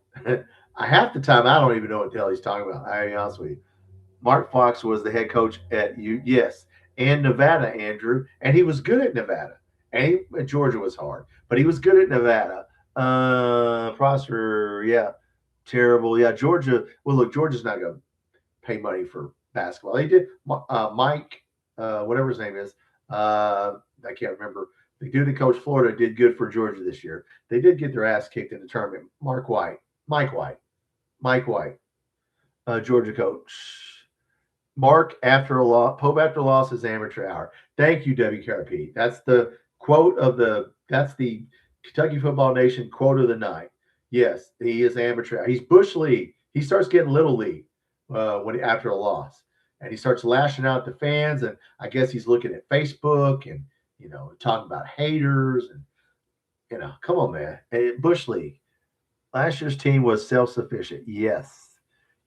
Half the time, I don't even know what the hell he's talking about. I'll be honest with you. Mark Fox was the head coach at and Nevada, Andrew, and he was good at Nevada. And Georgia was hard, but he was good at Nevada. Prosper, yeah, terrible. Yeah, Georgia. Well, look, Georgia's not going to pay money for basketball. They did. Mike, whatever his name is, I can't remember. The dude that coached Florida did good for Georgia this year. They did get their ass kicked in the tournament. Mike White, Georgia coach. Mark after a loss, Pope after loss is amateur hour. Thank you, WKRP. That's the quote of that's the Kentucky Football Nation quote of the night. Yes, he is amateur hour. He's Bush League. He starts getting little league after a loss. And he starts lashing out at the fans. And I guess he's looking at Facebook and, talking about haters. And, come on, man. Hey, Bush League. Last year's team was self-sufficient. Yes,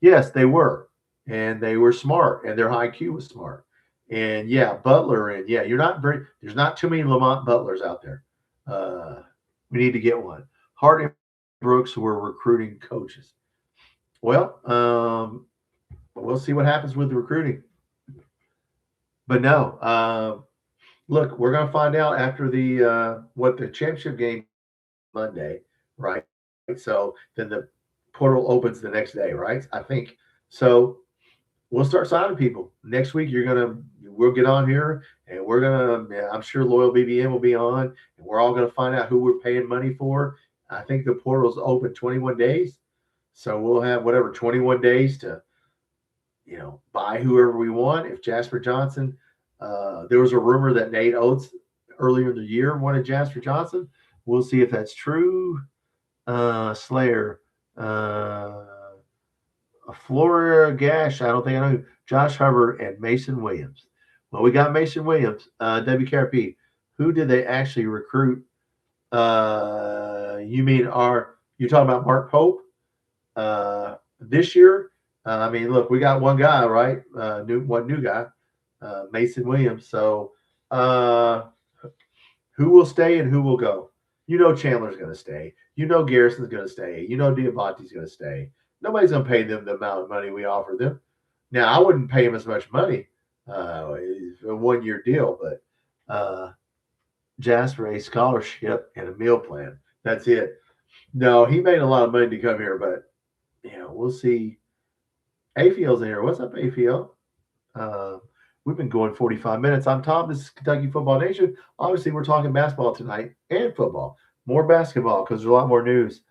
they were. And they were smart. And their IQ was smart. And, Butler. And, there's not too many Lamont Butlers out there. We need to get one. Hart and Brooks were recruiting coaches. Well, we'll see what happens with the recruiting. But no, look, we're going to find out after the championship game Monday, right? So then the portal opens the next day, right? I think so. We'll start signing people next week. We'll get on here and I'm sure Loyal BBM will be on, and we're all going to find out who we're paying money for. I think the portal's open 21 days. So we'll have 21 days to, buy whoever we want. If Jasper Johnson, there was a rumor that Nate Oates earlier in the year wanted Jasper Johnson. We'll see if that's true. Slayer, Florida Gash. I don't think I know. Josh Hubbard and Mason Williams. Well, we got Mason Williams. WKRP. Who did they actually recruit? You talking about Mark Pope? This year, look, we got one guy, right? One new guy, Mason Williams. So, who will stay and who will go? Chandler's going to stay. Garrison's going to stay. Diabante's going to stay. Nobody's going to pay them the amount of money we offer them. Now, I wouldn't pay him as much money. It's a 1-year deal, but Jasper a scholarship and a meal plan. That's it. No, he made a lot of money to come here, but we'll see. AFL's in here. What's up, AFL? We've been going 45 minutes. I'm Tom. This is Kentucky Football Nation. Obviously, we're talking basketball tonight and football. More basketball because there's a lot more news.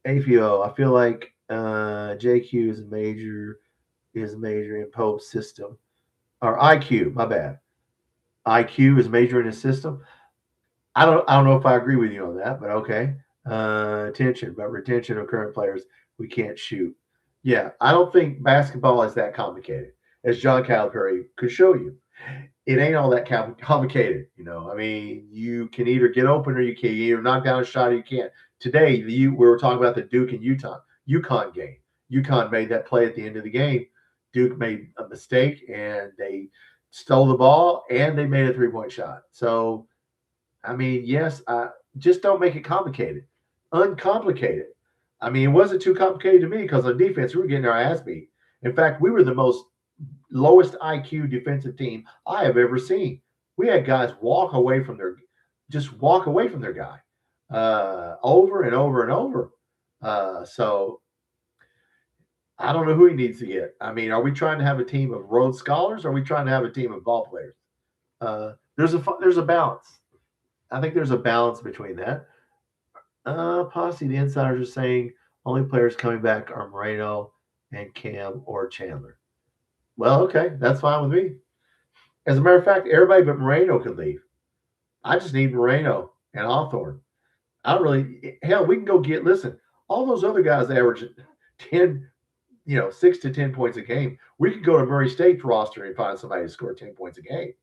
AFL, I feel like JQ is major in Pope's system. Or IQ, my bad. IQ is major in his system. I don't know if I agree with you on that, but okay. Retention of current players, we can't shoot. Yeah, I don't think basketball is that complicated, as John Calipari could show you. It ain't all that complicated, you can either get open or you can either knock down a shot or you can't. Today, we were talking about the Duke and UConn game. UConn made that play at the end of the game Duke made a mistake and they stole the ball and they made a 3-point shot. So, I mean, yes, just don't make it complicated. Uncomplicate it. I mean, it wasn't too complicated to me because on defense, we were getting our ass beat. In fact, we were the most lowest IQ defensive team I have ever seen. We had guys walk away from their guy over and over and over. So I don't know who he needs to get. I mean, are we trying to have a team of Rhodes Scholars or are we trying to have a team of ball players? There's a balance. I think there's a balance between that. Posse, the insiders are saying only players coming back are Moreno and Cam or Chandler. Well, okay, that's fine with me. As a matter of fact, everybody but Moreno could leave. I just need Moreno and Hawthorne. I don't really, hell, we can go listen, all those other guys average 10, 6 to 10 points a game. We could go to Murray State's roster and find somebody to score 10 points a game,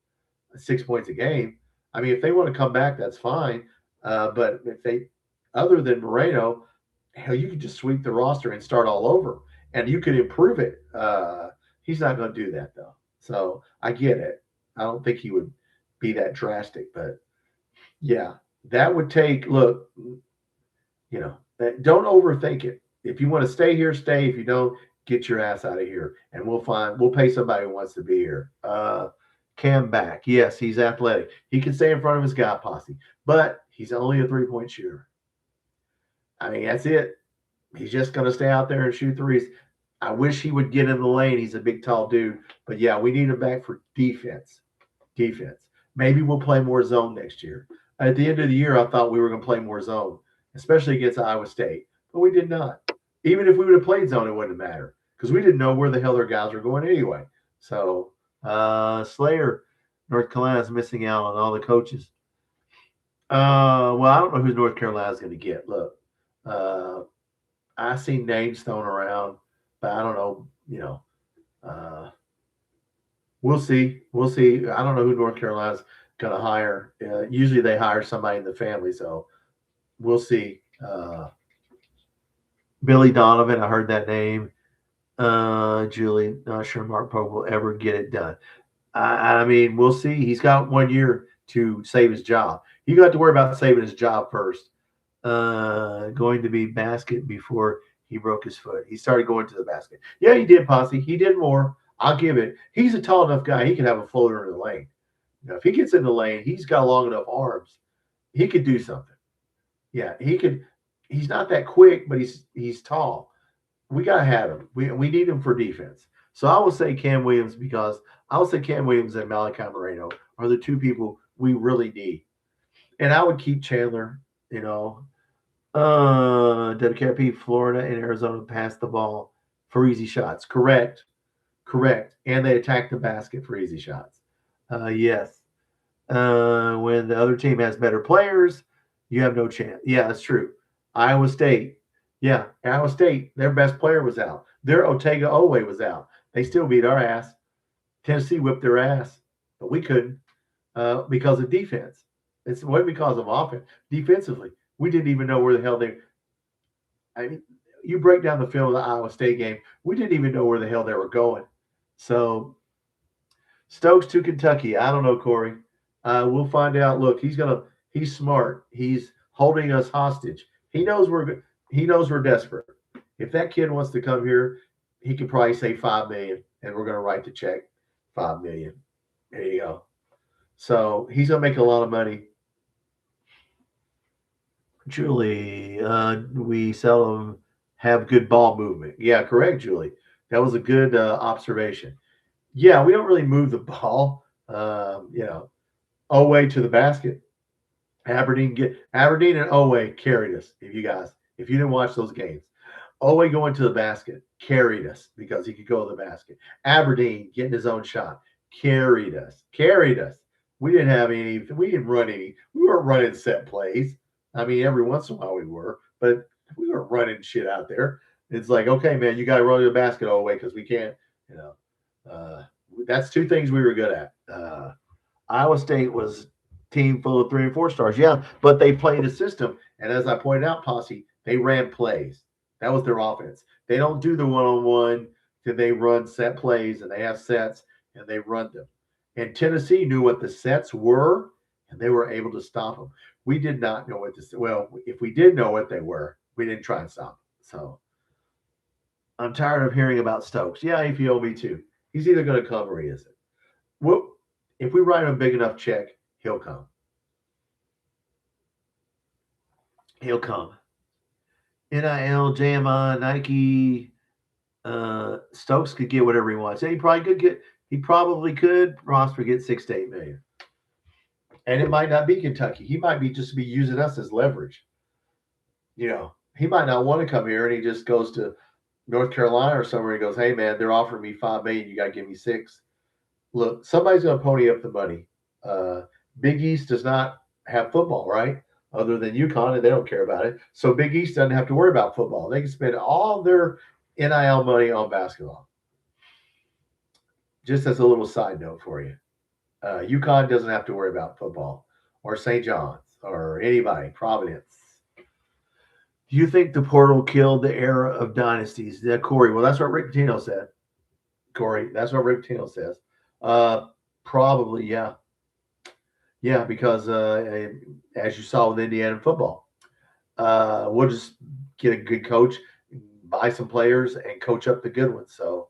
6 points a game. I mean, if they want to come back, that's fine. But if they, other than Moreno, hell, you could just sweep the roster and start all over, and you could improve it. He's not going to do that, though. So I get it. I don't think he would be that drastic, but yeah, that would take, look, don't overthink it. If you want to stay here, stay. If you don't, get your ass out of here, and we'll pay somebody who wants to be here. Cam back. Yes, he's athletic. He can stay in front of his guy, Posse, but he's only a 3-point shooter. I mean, that's it. He's just going to stay out there and shoot threes. I wish he would get in the lane. He's a big, tall dude. But, yeah, we need him back for defense. Maybe we'll play more zone next year. At the end of the year, I thought we were going to play more zone, especially against Iowa State. But we did not. Even if we would have played zone, it wouldn't matter because we didn't know where the hell their guys were going anyway. So, Slayer, North Carolina is missing out on all the coaches. Well, I don't know who North Carolina is going to get. Look, I see names thrown around, but I don't know, we'll see. I don't know who North Carolina's going to hire. Usually they hire somebody in the family, so we'll see. Billy Donovan, I heard that name. Julie, not sure Mark Pope will ever get it done. I mean, we'll see. He's got 1 year to save his job. You got to worry about saving his job first. Going to be basket before he broke his foot. He started going to the basket. Yeah, he did, Posse. He did more. I'll give it. He's a tall enough guy. He can have a floater in the lane. If he gets in the lane, he's got long enough arms. He could do something. Yeah, he could. He's not that quick, but he's tall. We got to have him. We need him for defense. So I will say Cam Williams because I will say Cam Williams and Malachi Moreno are the two people we really need. And I would keep Chandler, WKP, Florida and Arizona pass the ball for easy shots. Correct. And they attack the basket for easy shots. Yes. When the other team has better players, you have no chance. Yeah, that's true. Iowa State. Yeah, Iowa State, their best player was out. Their Otega Owe was out. They still beat our ass. Tennessee whipped their ass, but we couldn't because of defense. It wasn't because of offense. Defensively, we didn't even know where the hell you break down the film of the Iowa State game, we didn't even know where the hell they were going. So, Stokes to Kentucky. I don't know, Corey. We'll find out. Look, he's smart. He's holding us hostage. He knows we're desperate. If that kid wants to come here, he could probably say $5 million, and we're going to write the check $5 million. There you go. So he's going to make a lot of money. Julie, we seldom have good ball movement. Yeah, correct, Julie. That was a good observation. Yeah, we don't really move the ball. Owe to the basket. Aberdeen and Owe carried us. If you didn't watch those games, Owe going to the basket carried us because he could go to the basket. Aberdeen getting his own shot carried us. We didn't have any. We didn't run any. We weren't running set plays. I mean, every once in a while we were, but we weren't running shit out there. It's like, okay, man, you got to run to the basket all the way because we can't. That's two things we were good at. Iowa State was a team full of 3 and 4 stars, yeah, but they played a system, and as I pointed out, Posse, they ran plays. That was their offense. They don't do the one-on-one then they run set plays and they have sets and they run them. And Tennessee knew what the sets were and they were able to stop them. We did not know what this. Well, if we did know what they were, we didn't try and stop them. So I'm tired of hearing about Stokes. Yeah, APO, me too. He's either going to come or he isn't. Well, if we write him a big enough check, he'll come. He'll come. NIL, JMI, Nike, Stokes could get whatever he wants. And he probably could Prosper get 6 to 8 million. And it might not be Kentucky. He might be just be using us as leverage. You know, he might not want to come here and he just goes to North Carolina or somewhere. He goes, hey man, they're offering me $5 million. You got to give me 6. Look, somebody's going to pony up the money. Big East does not have football, right? Other than UConn, and they don't care about it. So Big East doesn't have to worry about football. They can spend all their NIL money on basketball. Just as a little side note for you. UConn doesn't have to worry about football or St. John's or anybody, Providence. Do you think the portal killed the era of dynasties? Yeah, Corey. Well, that's what Rick Pitino said. Corey, that's what Rick Pitino says. Probably, yeah. Yeah, because as you saw with Indiana football, we'll just get a good coach, buy some players, and coach up the good ones. So,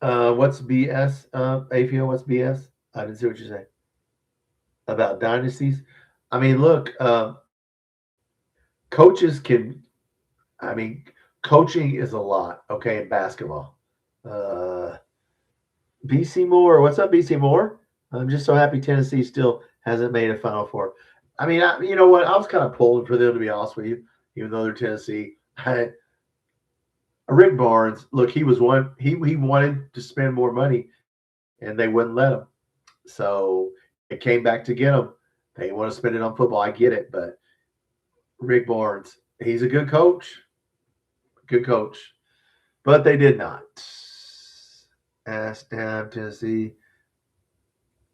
what's BS? APO, what's BS? I didn't see what you say about dynasties. I mean, look, coaches can. I mean, coaching is a lot. Okay, in basketball. BC Moore, what's up, BC Moore? I'm just so happy Tennessee still hasn't made a Final Four. I mean, you know what? I was kind of pulling for them, to be honest with you, even though they're Tennessee. Rick Barnes, look, he wanted to spend more money, and they wouldn't let him. So it came back to get him. They want to spend it on football. I get it, but Rick Barnes, he's a good coach. Good coach. But they did not. Ask down Tennessee.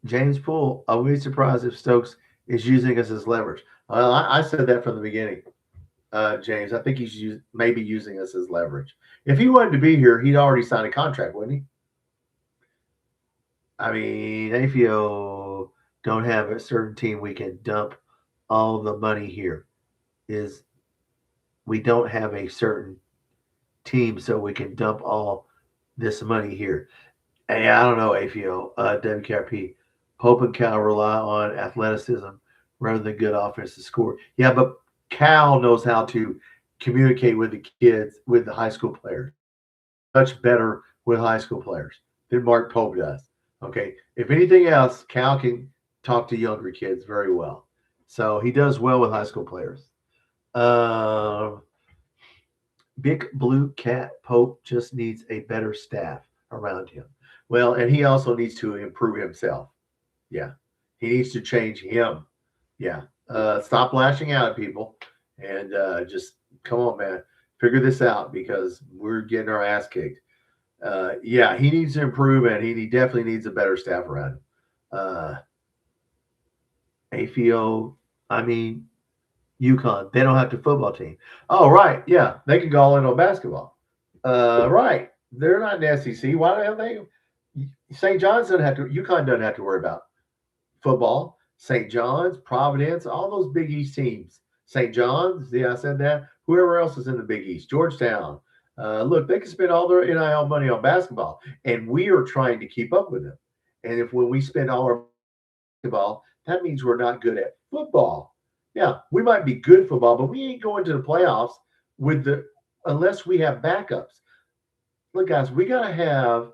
James Poole, I would be surprised if Stokes is using us as leverage. Well, I said that from the beginning, James. I think he's maybe using us as leverage. If he wanted to be here, he'd already signed a contract, wouldn't he? I mean, AFO don't have a certain team we can dump all the money here. We don't have a certain team so we can dump all this money here. And I don't know, AFO, WKRP. Hope and Cal rely on athleticism rather than good offensive score. Yeah, but Cal knows how to communicate with the kids, with the high school players, much better with high school players than Mark Pope does. Okay, if anything else, Cal can talk to younger kids very well. So he does well with high school players. Big Blue Cat Pope just needs a better staff around him. Well, and he also needs to improve himself. Yeah. He needs to change him. Yeah. Stop lashing out at people and just come on, man. Figure this out because we're getting our ass kicked. Yeah, he needs to improve and he definitely needs a better staff around him. AFO, I mean, UConn, they don't have to football team. Oh, right. Yeah, they can go all in on basketball. Right. They're not in the SEC. Why the hell they? St. John's doesn't have to. UConn doesn't have to worry about football. St. John's, Providence, all those Big East teams. St. John's, yeah, I said that. Whoever else is in the Big East, Georgetown. Look, they can spend all their NIL money on basketball, and we are trying to keep up with them. And when we spend all our basketball, that means we're not good at football. Yeah, we might be good at football, but we ain't going to the playoffs unless we have backups. Look, guys, we got to have.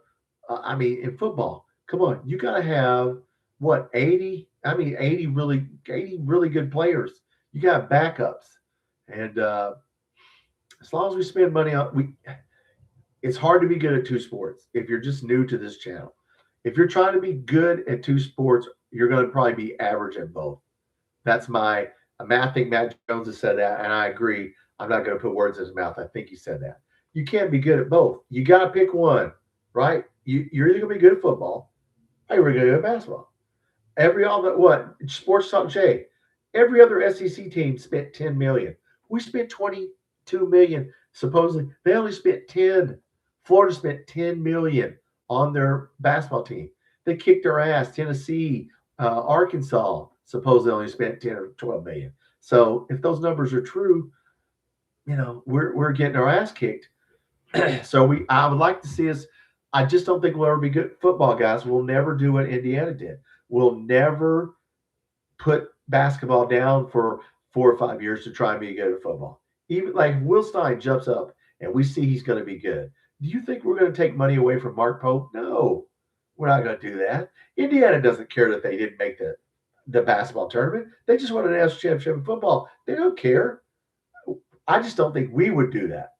In football, come on, you got to have what 80 really good players. You got backups, and as long as we spend money on it's hard to be good at two sports if you're just new to this channel. If you're trying to be good at two sports, you're going to probably be average at both. That's I think Matt Jones has said that, and I agree. I'm not going to put words in his mouth. I think he said that. You can't be good at both. You got to pick one, right? You're either going to be good at football or you're going to be good at basketball. Sports Talk Jay, every other SEC team spent $10 million. We spent $22 million Supposedly, they only spent 10. Florida spent 10 million on their basketball team. They kicked their ass. Tennessee, Arkansas supposedly only spent 10 or 12 million. So if those numbers are true, we're getting our ass kicked. So I would like to see us. I just don't think we'll ever be good football guys. We'll never do what Indiana did. We'll never put basketball down for 4 or 5 years to try and be good at football. Even like Will Stein jumps up and we see he's going to be good. Do you think we're going to take money away from Mark Pope? No, we're not going to do that. Indiana doesn't care that they didn't make the basketball tournament. They just won a national championship in football. They don't care. I just don't think we would do that.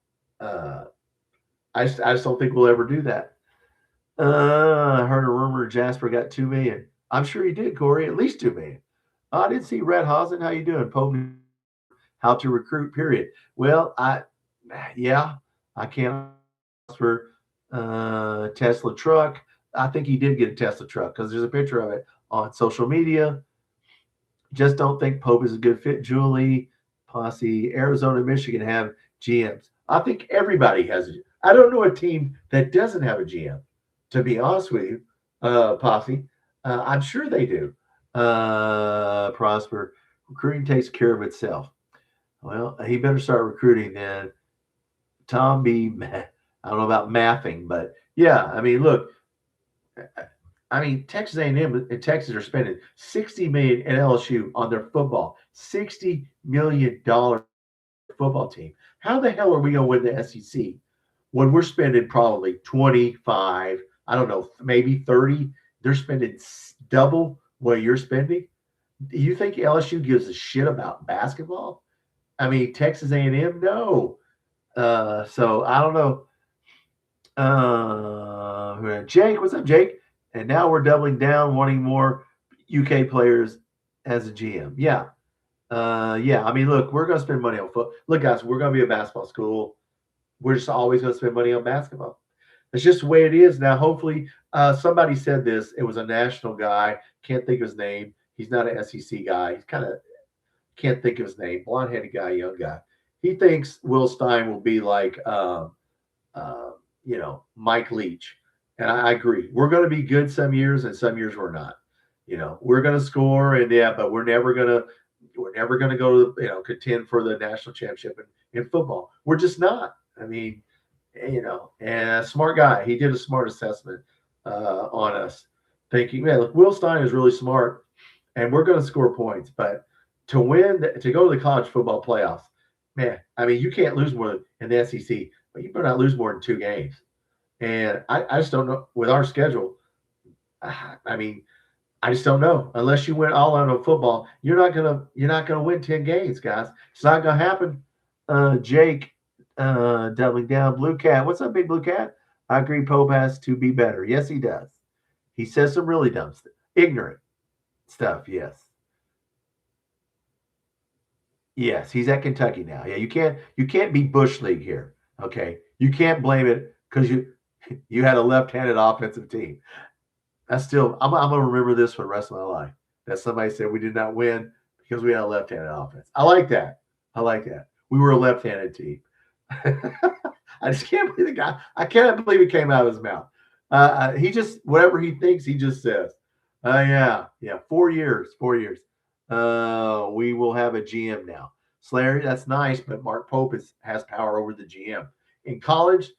I just don't think we'll ever do that. I heard a rumor Jasper got $2 million. I'm sure he did, Corey. At least $2 million. I didn't see Red Hausen. How you doing, Pope? How to recruit? Period. Well, I can't for Tesla truck. I think he did get a Tesla truck because there's a picture of it on social media. Just don't think Pope is a good fit. Julie, Posse, Arizona, Michigan have GMs. I think everybody has. I don't know a team that doesn't have a GM. To be honest with you, Posse, I'm sure they do. Prosper, recruiting takes care of itself. Well, he better start recruiting then. Tom B. I don't know about mathing, but yeah, I mean, look, Texas A&M and Texas are spending $60 million at LSU on their football, $60 million football team. How the hell are we going to win the SEC when we're spending probably 25? I don't know, maybe 30. They're spending double what you're spending. Do you think LSU gives a shit about basketball? Texas A&M, no. So I don't know. Jake, what's up, Jake? And now we're doubling down, wanting more UK players as a GM. Yeah. Look, we're going to spend money on football. Look, guys, we're going to be a basketball school. We're just always going to spend money on basketball. It's just the way it is. Now, hopefully, somebody said this. It was a national guy. Can't think of his name. He's not an SEC guy. He's kind of can't think of his name. Blonde-headed guy, young guy. He thinks Will Stein will be like, Mike Leach. And I agree. We're going to be good some years, and some years we're not. We're going to score, but we're never going to go to contend for the national championship in football. We're just not. And a smart guy. He did a smart assessment on us, thinking, man, look, Will Stein is really smart, and we're going to score points. But to win, to go to the college football playoffs, man, you can't lose more in the SEC, but you better not lose more than 2 games. And I just don't know with our schedule. I just don't know. Unless you went all out on football, you're not gonna win 10 games, guys. It's not gonna happen. Jake, doubling down. Blue Cat, what's up, big Blue Cat? I agree. Pope has to be better. Yes, he does. He says some really dumb stuff, ignorant stuff. Yes, he's at Kentucky now. Yeah, you can't be Bush League here. Okay, you can't blame it because you had a left-handed offensive team. I'm going to remember this for the rest of my life. That somebody said we did not win because we had a left-handed offense. I like that. We were a left-handed team. I just can't believe the guy. I cannot believe it came out of his mouth. He just, whatever he thinks, he just says. 4 years. We will have a GM now. Slayer, that's nice, but Mark Pope has power over the GM. In college,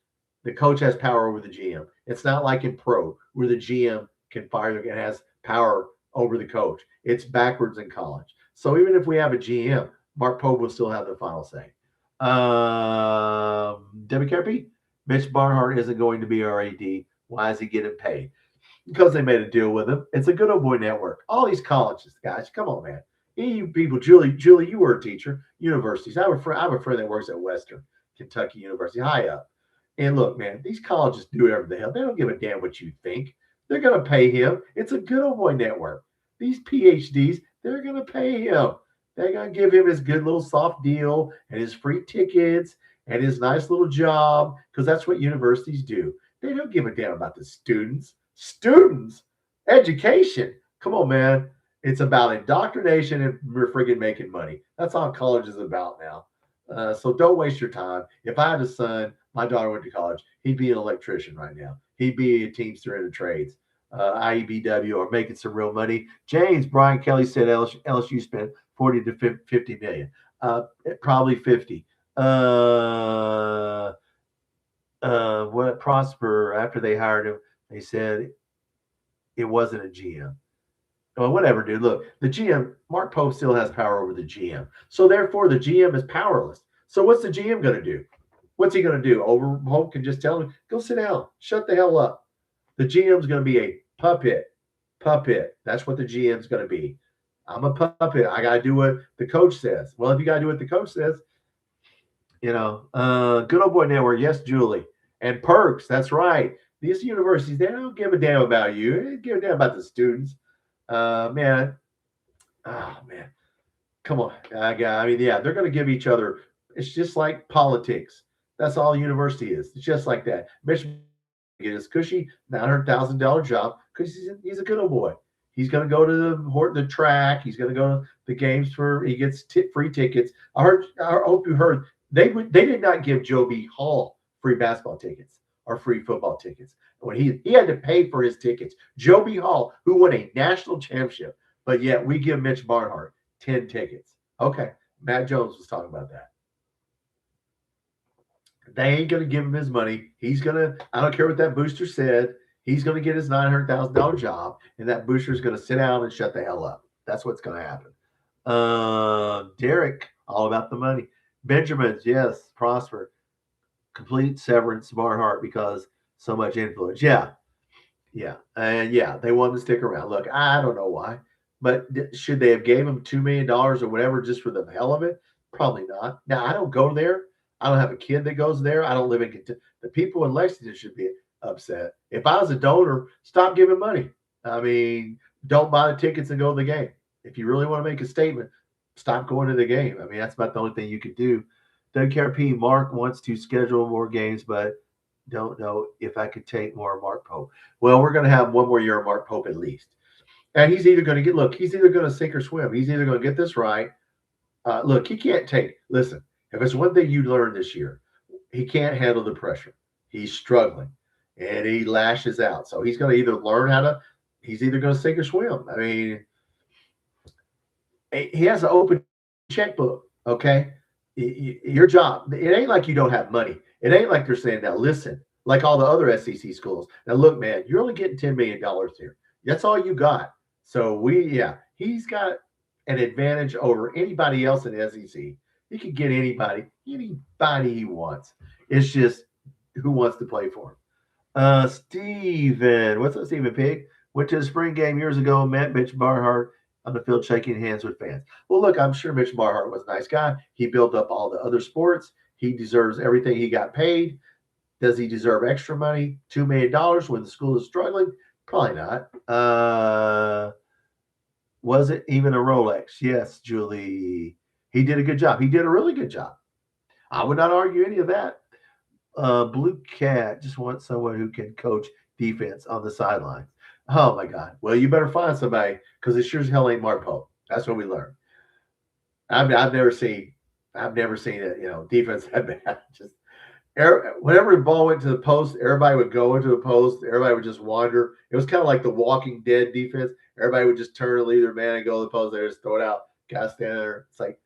the coach has power over the GM. It's not like in pro where the GM can fire and has power over the coach. It's backwards in college. So even if we have a GM, Mark Pope will still have the final say. Debbie Carpy, Mitch Barnhart isn't going to be our AD. Why is he getting paid? Because they made a deal with him. It's a good old boy network. All these colleges, guys, come on, man. You people, Julie, you were a teacher, universities. I have a friend that works at Western Kentucky University, high up. And look, man, these colleges do whatever the hell. They don't give a damn what you think. They're going to pay him. It's a good old boy network. These PhDs, they're going to pay him. They're going to give him his good little soft deal and his free tickets and his nice little job because that's what universities do. They don't give a damn about the students. Students, education. Come on, man. It's about indoctrination and we're friggin' making money. That's all college is about now. So don't waste your time. If I had a son, my daughter went to college, he'd be an electrician right now. He'd be a teamster in the trades, IEBW, or making some real money. James Brian Kelly said LSU spent 40 to 50 million, probably 50. What Prosper, after they hired him, they said it wasn't a GM. Well, whatever, dude. Look, the GM, Mark Pope still has power over the GM. So therefore, the GM is powerless. So what's the GM going to do? What's he going to do? Pope can just tell him, go sit down. Shut the hell up. The GM's going to be a puppet. Puppet. That's what the GM's going to be. I'm a puppet. I got to do what the coach says. Well, if you got to do what the coach says, good old boy network. Yes, Julie. And perks. That's right. These universities, they don't give a damn about you. They don't give a damn about the students. Man. Oh, man. Come on. I mean, yeah, they're going to give each other. It's just like politics. That's all university is. It's just like that. Mitch get his cushy $900,000 job because he's a good old boy. He's going to go to the track. He's going to go to the games he gets free tickets. I hope you heard they did not give Joe B. Hall free basketball tickets or free football tickets. When he had to pay for his tickets. Joe B. Hall, who won a national championship, but yet we give Mitch Barnhart 10 tickets. Okay, Matt Jones was talking about that. They ain't going to give him his money. He's going to, I don't care what that booster said, he's going to get his $900,000 job, and that booster is going to sit down and shut the hell up. That's what's going to happen. Derek, all about the money. Benjamin's, yes, Prosper. Complete severance, Barnhart, because so much influence. Yeah. And yeah, they want to stick around. Look, I don't know why, but should they have gave him $2 million or whatever just for the hell of it? Probably not. Now, I don't go there. I don't have a kid that goes there. I don't live in Kentucky. The people in Lexington should be upset. If I was a donor, stop giving money. I mean, don't buy the tickets and go to the game. If you really want to make a statement, stop going to the game. I mean, that's about the only thing you could do. WKRP, Mark wants to schedule more games, but don't know if I could take more Mark Pope. Well, we're going to have one more year of Mark Pope at least. And he's either going to he's either going to sink or swim. He's either going to get this right. Look, he can't listen, if it's one thing you learned this year, he can't handle the pressure. He's struggling and he lashes out. So he's going to either learn he's either going to sink or swim. I mean, he has an open checkbook, okay? Your job, it ain't like you don't have money. It ain't like they're saying, now listen, like all the other SEC schools. Now look, man, you're only getting $10 million here. That's all you got. So he's got an advantage over anybody else in the SEC. He can get anybody he wants. It's just who wants to play for him. Steven, what's up, Steven Pig? Went to the spring game years ago, met Mitch Barnhart on the field shaking hands with fans. Well, look, I'm sure Mitch Barnhart was a nice guy. He built up all the other sports. He deserves everything he got paid. Does he deserve extra money? $2 million when the school is struggling? Probably not. Was it even a Rolex? Yes, Julie. He did a good job. He did a really good job. I would not argue any of that. Blue Cat just wants someone who can coach defense on the sideline. Oh, my God. Well, you better find somebody because it sure as hell ain't Mark Pope. That's what we learned. I've never seen it, defense that bad. Just whenever the ball went to the post, everybody would go into the post. Everybody would just wander. It was kind of like the Walking Dead defense. Everybody would just turn to leave their man and go to the post. They just throw it out. Guys stand there. It's like,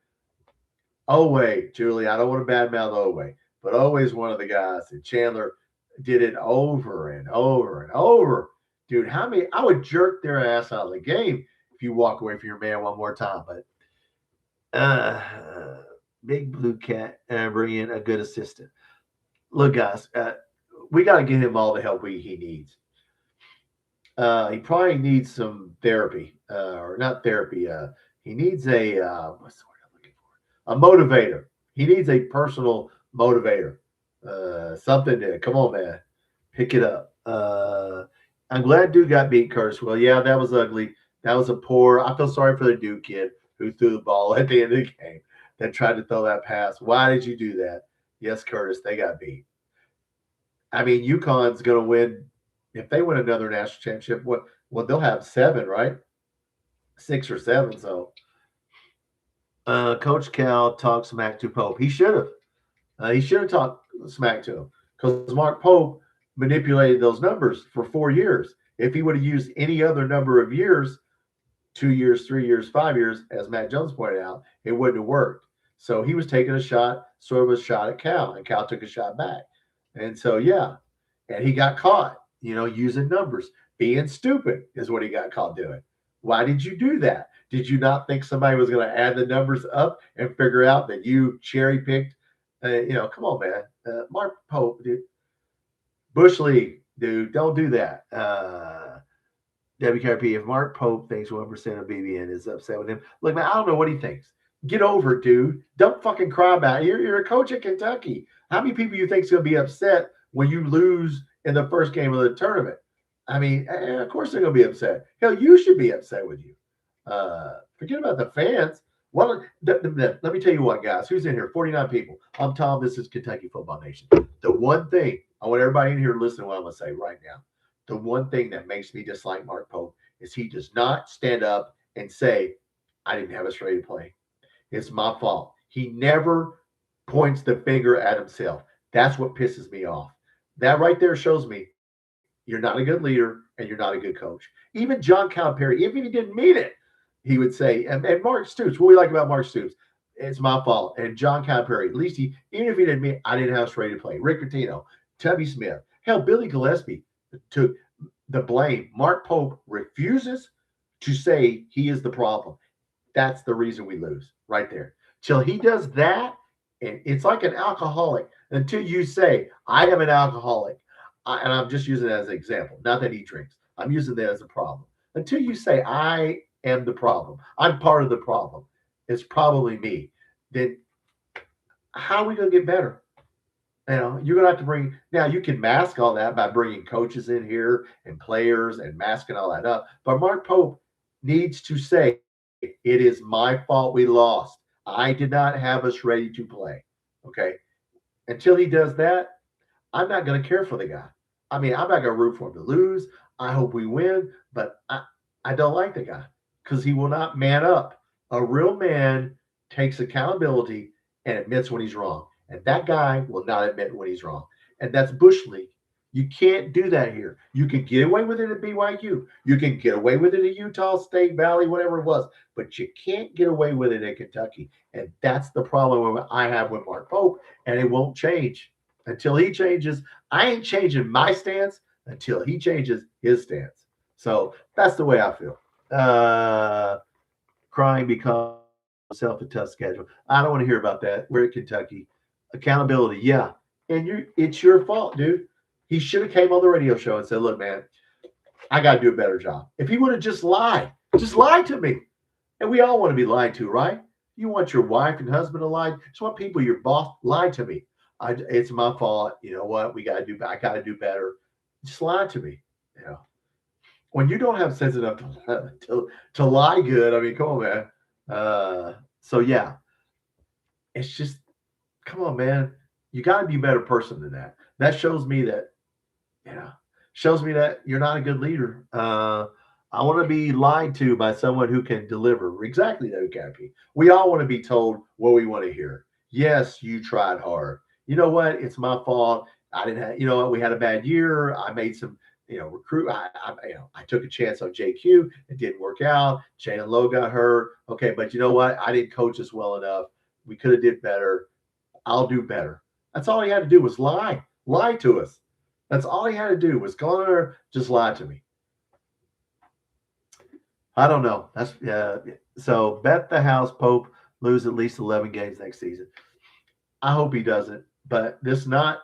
Oway, Julie. I don't want to badmouth Oway, but Oway's one of the guys. And Chandler did it over and over and over. Dude, I would jerk their ass out of the game if you walk away from your man one more time. But Big Blue Cat bring in a good assistant. Look, guys, we got to get him all the help he needs. He probably needs some therapy, or not therapy. He needs what's the word I'm looking for? A motivator. He needs a personal motivator. Something to come on, man, pick it up. I'm glad Duke got beat, Curtis. Well, yeah, that was ugly. That was I feel sorry for the Duke kid who threw the ball at the end of the game that tried to throw that pass. Why did you do that? Yes, Curtis, they got beat. I mean, UConn's going to win. If they win another national championship, they'll have 7, right? 6 or 7. So Coach Cal talked smack to Pope. He should have. He should have talked smack to him because Mark Pope manipulated those numbers for 4 years. If he would have used any other number of years, 2 years, 3 years, 5 years, as Matt Jones pointed out, it wouldn't have worked. So he was taking a shot, sort of a shot at Cal, and Cal took a shot back. And so, yeah, and he got caught, using numbers. Being stupid is what he got caught doing. Why did you do that? Did you not think somebody was going to add the numbers up and figure out that you cherry picked? Come on, man. Mark Pope, dude. Bush League, dude, don't do that. WKRP, if Mark Pope thinks 1% of BBN is upset with him, look, man, I don't know what he thinks. Get over it, dude. Don't fucking cry about it. You're a coach at Kentucky. How many people you think is going to be upset when you lose in the first game of the tournament? I mean, of course they're going to be upset. Hell, you should be upset with you. Forget about the fans. Well, let me tell you what, guys. Who's in here? 49 people. I'm Tom. This is Kentucky Football Nation. The one thing I want everybody in here to listen to what I'm going to say right now. The one thing that makes me dislike Mark Pope is he does not stand up and say, I didn't have us ready to play. It's my fault. He never points the finger at himself. That's what pisses me off. That right there shows me you're not a good leader and you're not a good coach. Even John Calipari, even if he didn't mean it, he would say, and Mark Stoops, what we like about Mark Stoops, it's my fault. And John Calipari, at least even if he didn't mean it, I didn't have us ready to play. Rick Pitino, Tubby Smith, hell, Billy Gillespie took the blame. Mark Pope refuses to say he is the problem. That's the reason we lose right there. Till he does that, and it's like an alcoholic. Until you say, I am an alcoholic, and I'm just using it as an example, not that he drinks. I'm using that as a problem. Until you say, I am the problem, I'm part of the problem, it's probably me, then how are we going to get better? You're going to have to bring, now you can mask all that by bringing coaches in here and players and masking all that up. But Mark Pope needs to say, it is my fault we lost. I did not have us ready to play. Okay. Until he does that, I'm not going to care for the guy. I mean, I'm not going to root for him to lose. I hope we win, but I don't like the guy because he will not man up. A real man takes accountability and admits when he's wrong. And that guy will not admit when he's wrong. And that's Bush League. You can't do that here. You can get away with it at BYU. You can get away with it at Utah State, Valley, whatever it was. But you can't get away with it at Kentucky. And that's the problem I have with Mark Pope. And it won't change until he changes. I ain't changing my stance until he changes his stance. So that's the way I feel. Crying because himself a tough schedule. I don't want to hear about that. We're at Kentucky. Accountability, yeah. And it's your fault, dude. He should have came on the radio show and said, look, man, I got to do a better job. If he would have just lied to me. And we all want to be lied to, right? You want your wife and husband to lie. Just want people, your boss, lie to me. It's my fault. You know what? I got to do better. Just lie to me. When you don't have sense enough to lie good, I mean, come on, man. So, yeah, it's just, come on, man. You got to be a better person than that. That shows me that, you're not a good leader. I want to be lied to by someone who can deliver. Exactly, though, Cappy. We all want to be told what we want to hear. Yes, you tried hard. You know what? It's my fault. I didn't have, what? We had a bad year. I made some, recruit. I took a chance on JQ. It didn't work out. Jalen Lowe got hurt. Okay, but you know what? I didn't coach us well enough. We could have did better. I'll do better. That's all he had to do was lie to us. That's all he had to do was go on there, just lie to me. I don't know. That's so bet the house Pope lose at least 11 games next season. I hope he doesn't, but this not,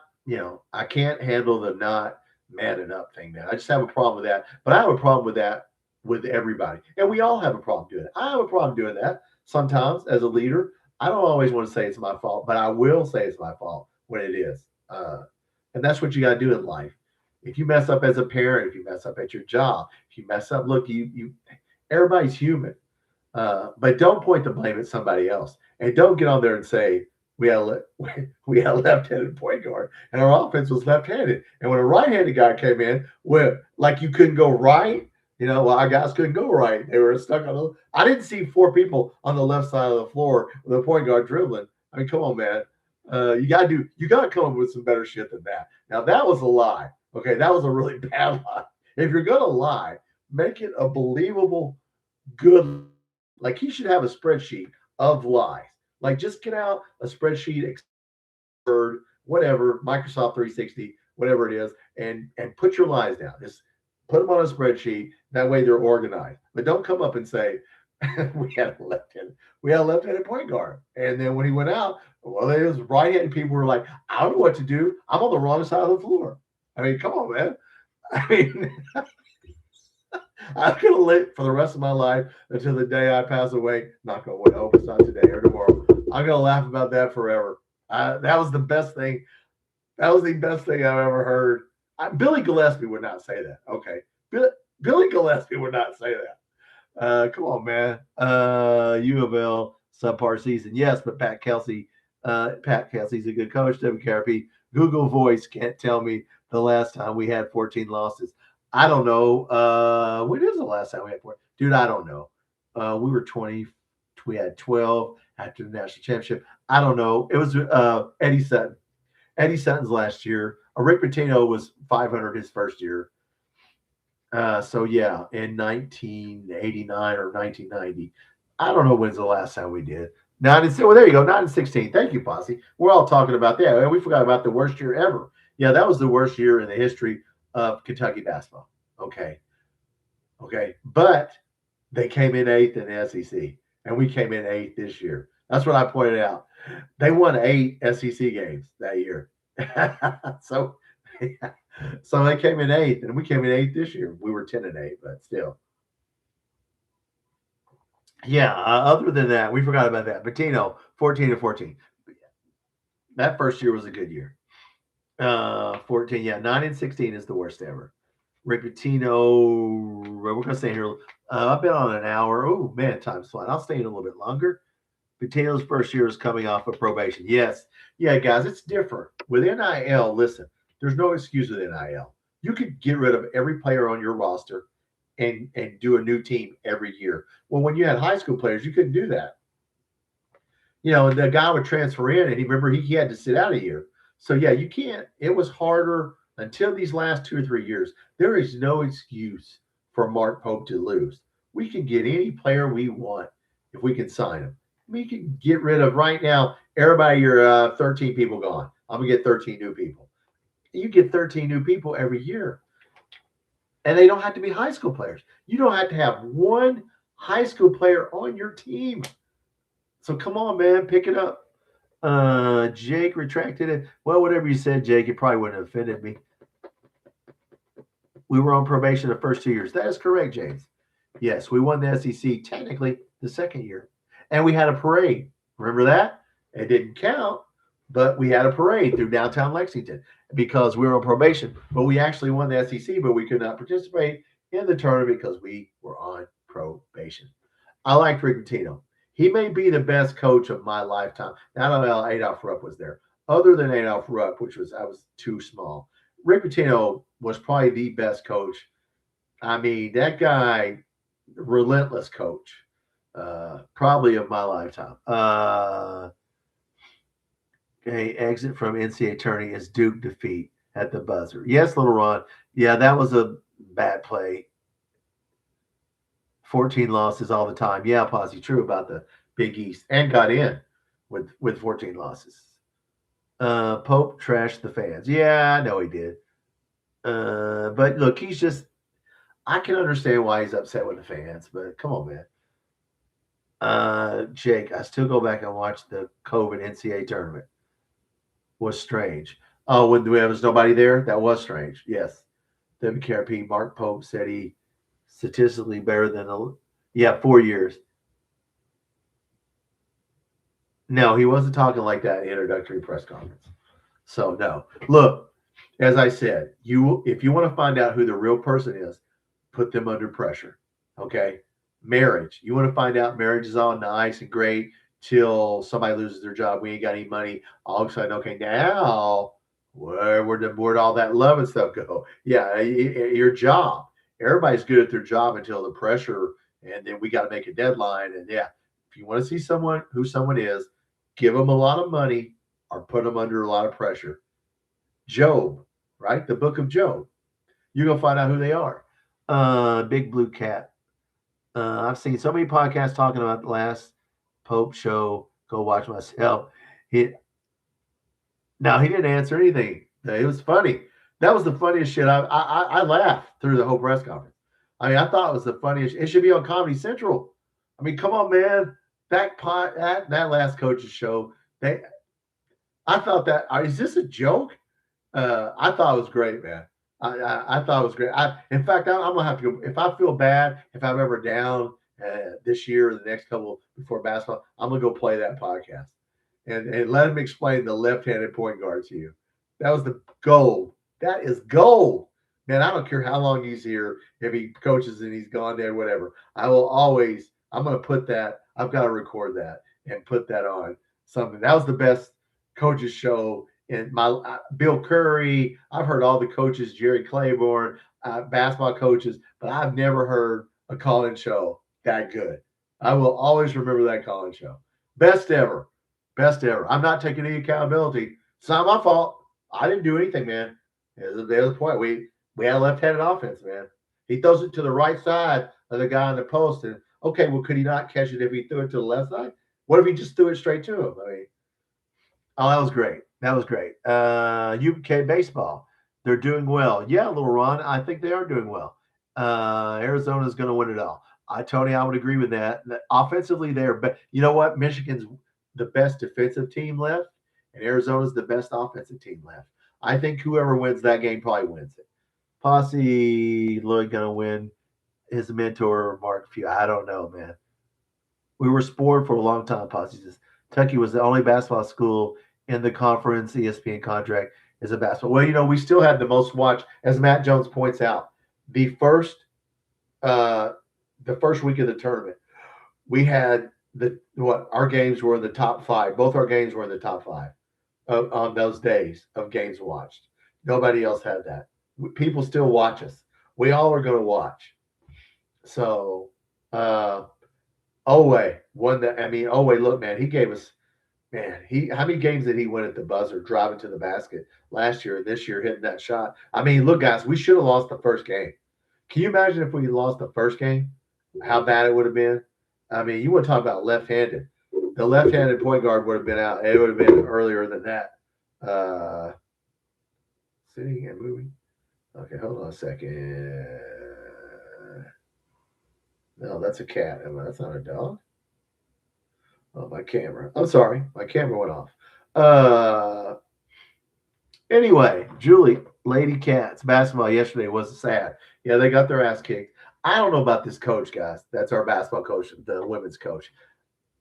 I can't handle the not manning up thing, man. I just have a problem with that. But I have a problem with that with everybody. And we all have a problem doing it. I have a problem doing that sometimes as a leader. I don't always want to say it's my fault, but I will say it's my fault when it is. And that's what you got to do in life. If you mess up as a parent, if you mess up at your job, if you mess up, look, everybody's human. But don't point the blame at somebody else. And don't get on there and say, we had a left-handed point guard, and our offense was left-handed. And when a right-handed guy came in, like you couldn't go right, Well, our guys couldn't go right. They were stuck on the. I didn't see 4 people on the left side of the floor with a point guard dribbling. I mean, come on, man. You gotta come up with some better shit than that. Now that was a lie. Okay, that was a really bad lie. If you're gonna lie, make it a believable, good. Like he should have a spreadsheet of lies. Like just get out a spreadsheet, Word, whatever, Microsoft 360, whatever it is, and put your lies down. Just put them on a spreadsheet. That way they're organized. But don't come up and say we had a left-handed point guard, and then when he went out, well, it was right-handed people were like, I don't know what to do. I'm on the wrong side of the floor. I mean, come on, man. I mean, I'm gonna live for the rest of my life until the day I pass away. Not gonna wait. I hope it's not today or tomorrow. I'm gonna laugh about that forever. That was the best thing. That was the best thing I've ever heard. Billy Gillespie would not say that. Okay, Billy Gillespie would not say that. Come on, man. U of L subpar season, yes, but Pat Kelsey's a good coach. WKRP. Google Voice can't tell me the last time we had 14 losses. I don't know. When is the last time we had 14? Dude, I don't know. We were 20. We had 12 after the national championship. I don't know. It was Eddie Sutton. Eddie Sutton's last year. Rick Pitino was 500 his first year. So, yeah, in 1989 or 1990. I don't know when's the last time we did. Well, there you go, 9 and 16. Thank you, Posse. We're all talking about that. We forgot about the worst year ever. Yeah, that was the worst year in the history of Kentucky basketball. Okay. But they came in 8th in the SEC, and we came in 8th this year. That's what I pointed out. They won 8 SEC games that year. So they came in 8th, and we came in 8th this year. We were 10 and 8, but still. Yeah, other than that, we forgot about that. Pitino, 14 and 14. That first year was a good year. 14, yeah, 9 and 16 is the worst ever. Rick Pitino, we're going to stay here. I've been on an hour. Oh, man, time's flying. I'll stay in a little bit longer. Pitino's first year is coming off of probation. Yes. Yeah, guys, it's different. With NIL, listen, there's no excuse with NIL. You could get rid of every player on your roster and do a new team every year. Well, when you had high school players, you couldn't do that. The guy would transfer in, and remember he had to sit out a year. So, yeah, you can't. It was harder until these last 2 or 3 years. There is no excuse for Mark Pope to lose. We can get any player we want if we can sign him. We can get rid of right now, everybody, you're 13 people gone. I'm going to get 13 new people. You get 13 new people every year. And they don't have to be high school players. You don't have to have one high school player on your team. So come on, man, pick it up. Jake retracted it. Well, whatever you said, Jake, it probably wouldn't have offended me. We were on probation the first 2 years. That is correct, James. Yes, we won the SEC technically the second year. And we had a parade. Remember that? It didn't count, but we had a parade through downtown Lexington because we were on probation. But we actually won the SEC, but we could not participate in the tournament because we were on probation. I like Rick Pitino. He may be the best coach of my lifetime. I don't know, Adolph Rupp was there. Other than Adolph Rupp, I was too small. Rick Pitino was probably the best coach. I mean, that guy, relentless coach, probably of my lifetime. Okay, exit from NCAA tourney is Duke defeat at the buzzer. Yes, Little Ron. Yeah, that was a bad play. 14 losses all the time. Yeah, Posse, true about the Big East. And got in with 14 losses. Pope trashed the fans. Yeah, I know he did. But look, he's just – I can understand why he's upset with the fans, but come on, man. Jake, I still go back and watch the COVID NCAA tournament. Was strange. Oh, when there was nobody there? That was strange. Yes. WKRP, Mark Pope said he statistically better than 4 years. No, he wasn't talking like that in the introductory press conference. So, no. Look, as I said, if you want to find out who the real person is, put them under pressure. Okay? Marriage. You want to find out marriage is all nice and great till somebody loses their job. We ain't got any money. All of a sudden, okay, now where'd all that love and stuff go? Yeah, your job. everybody's good at their job until the pressure, and then we got to make a deadline. And yeah, if you want to see someone who someone is, give them a lot of money or put them under a lot of pressure. Job, right? The book of Job. You're gonna find out who they are. Big Blue Cat. I've seen so many podcasts talking about the last Pope show. Go watch myself. He Now he didn't answer anything. It was funny. That was the funniest shit. I laughed through the whole press conference. I mean, I thought it was the funniest. It should be on Comedy Central. I mean, come on, man. That last coach's show. I thought that is this a joke? I thought it was great, man. I thought it was great. In fact, I'm gonna have to go. If I feel bad, if I'm ever down this year or the next couple before basketball, I'm gonna go play that podcast and let him explain the left-handed point guard to you. That was the gold. That is gold, man. I don't care how long he's here, if he coaches and he's gone there, whatever. I will always. I'm gonna put that. I've got to record that and put that on something. That was the best coaches show. And my Bill Curry, I've heard all the coaches, Jerry Claiborne, basketball coaches, but I've never heard a call-in show that good. I will always remember that call-in show. Best ever. Best ever. I'm not taking any accountability. It's not my fault. I didn't do anything, man. There's the other point. We had a left-handed offense, man. He throws it to the right side of the guy on the post. And, okay, well, could he not catch it if he threw it to the left side? What if he just threw it straight to him? I mean, oh, that was great. That was great. UK baseball, they're doing well. Yeah, little Ron, I think they are doing well. Arizona's going to win it all. Tony, I would agree with that. Offensively, they're you know what? Michigan's the best defensive team left, and Arizona's the best offensive team left. I think whoever wins that game probably wins it. Posse Lloyd going to win. His mentor, Mark Few. I don't know, man. We were spoiled for a long time, Posse says. Kentucky was the only basketball school in the conference ESPN contract is a basketball. Well, you know, we still had the most watch, as Matt Jones points out. The first week of the tournament, we had our games were in the top 5. Both our games were in the top 5 on those days of games watched. Nobody else had that. People still watch us. We all are going to watch. So, Owe won that. I mean, Owe, look, man, he gave us. Man, how many games did he win at the buzzer, driving to the basket last year and this year hitting that shot? I mean, look, guys, we should have lost the first game. Can you imagine if we lost the first game, how bad it would have been? I mean, you want to talk about left-handed. The left-handed point guard would have been out. It would have been earlier than that. Sitting and moving. Okay, hold on a second. No, that's a cat. That's not a dog. Oh, my camera. I'm sorry. My camera went off. Anyway, Julie, Lady Cats, basketball yesterday was sad. Yeah, they got their ass kicked. I don't know about this coach, guys. That's our basketball coach, the women's coach.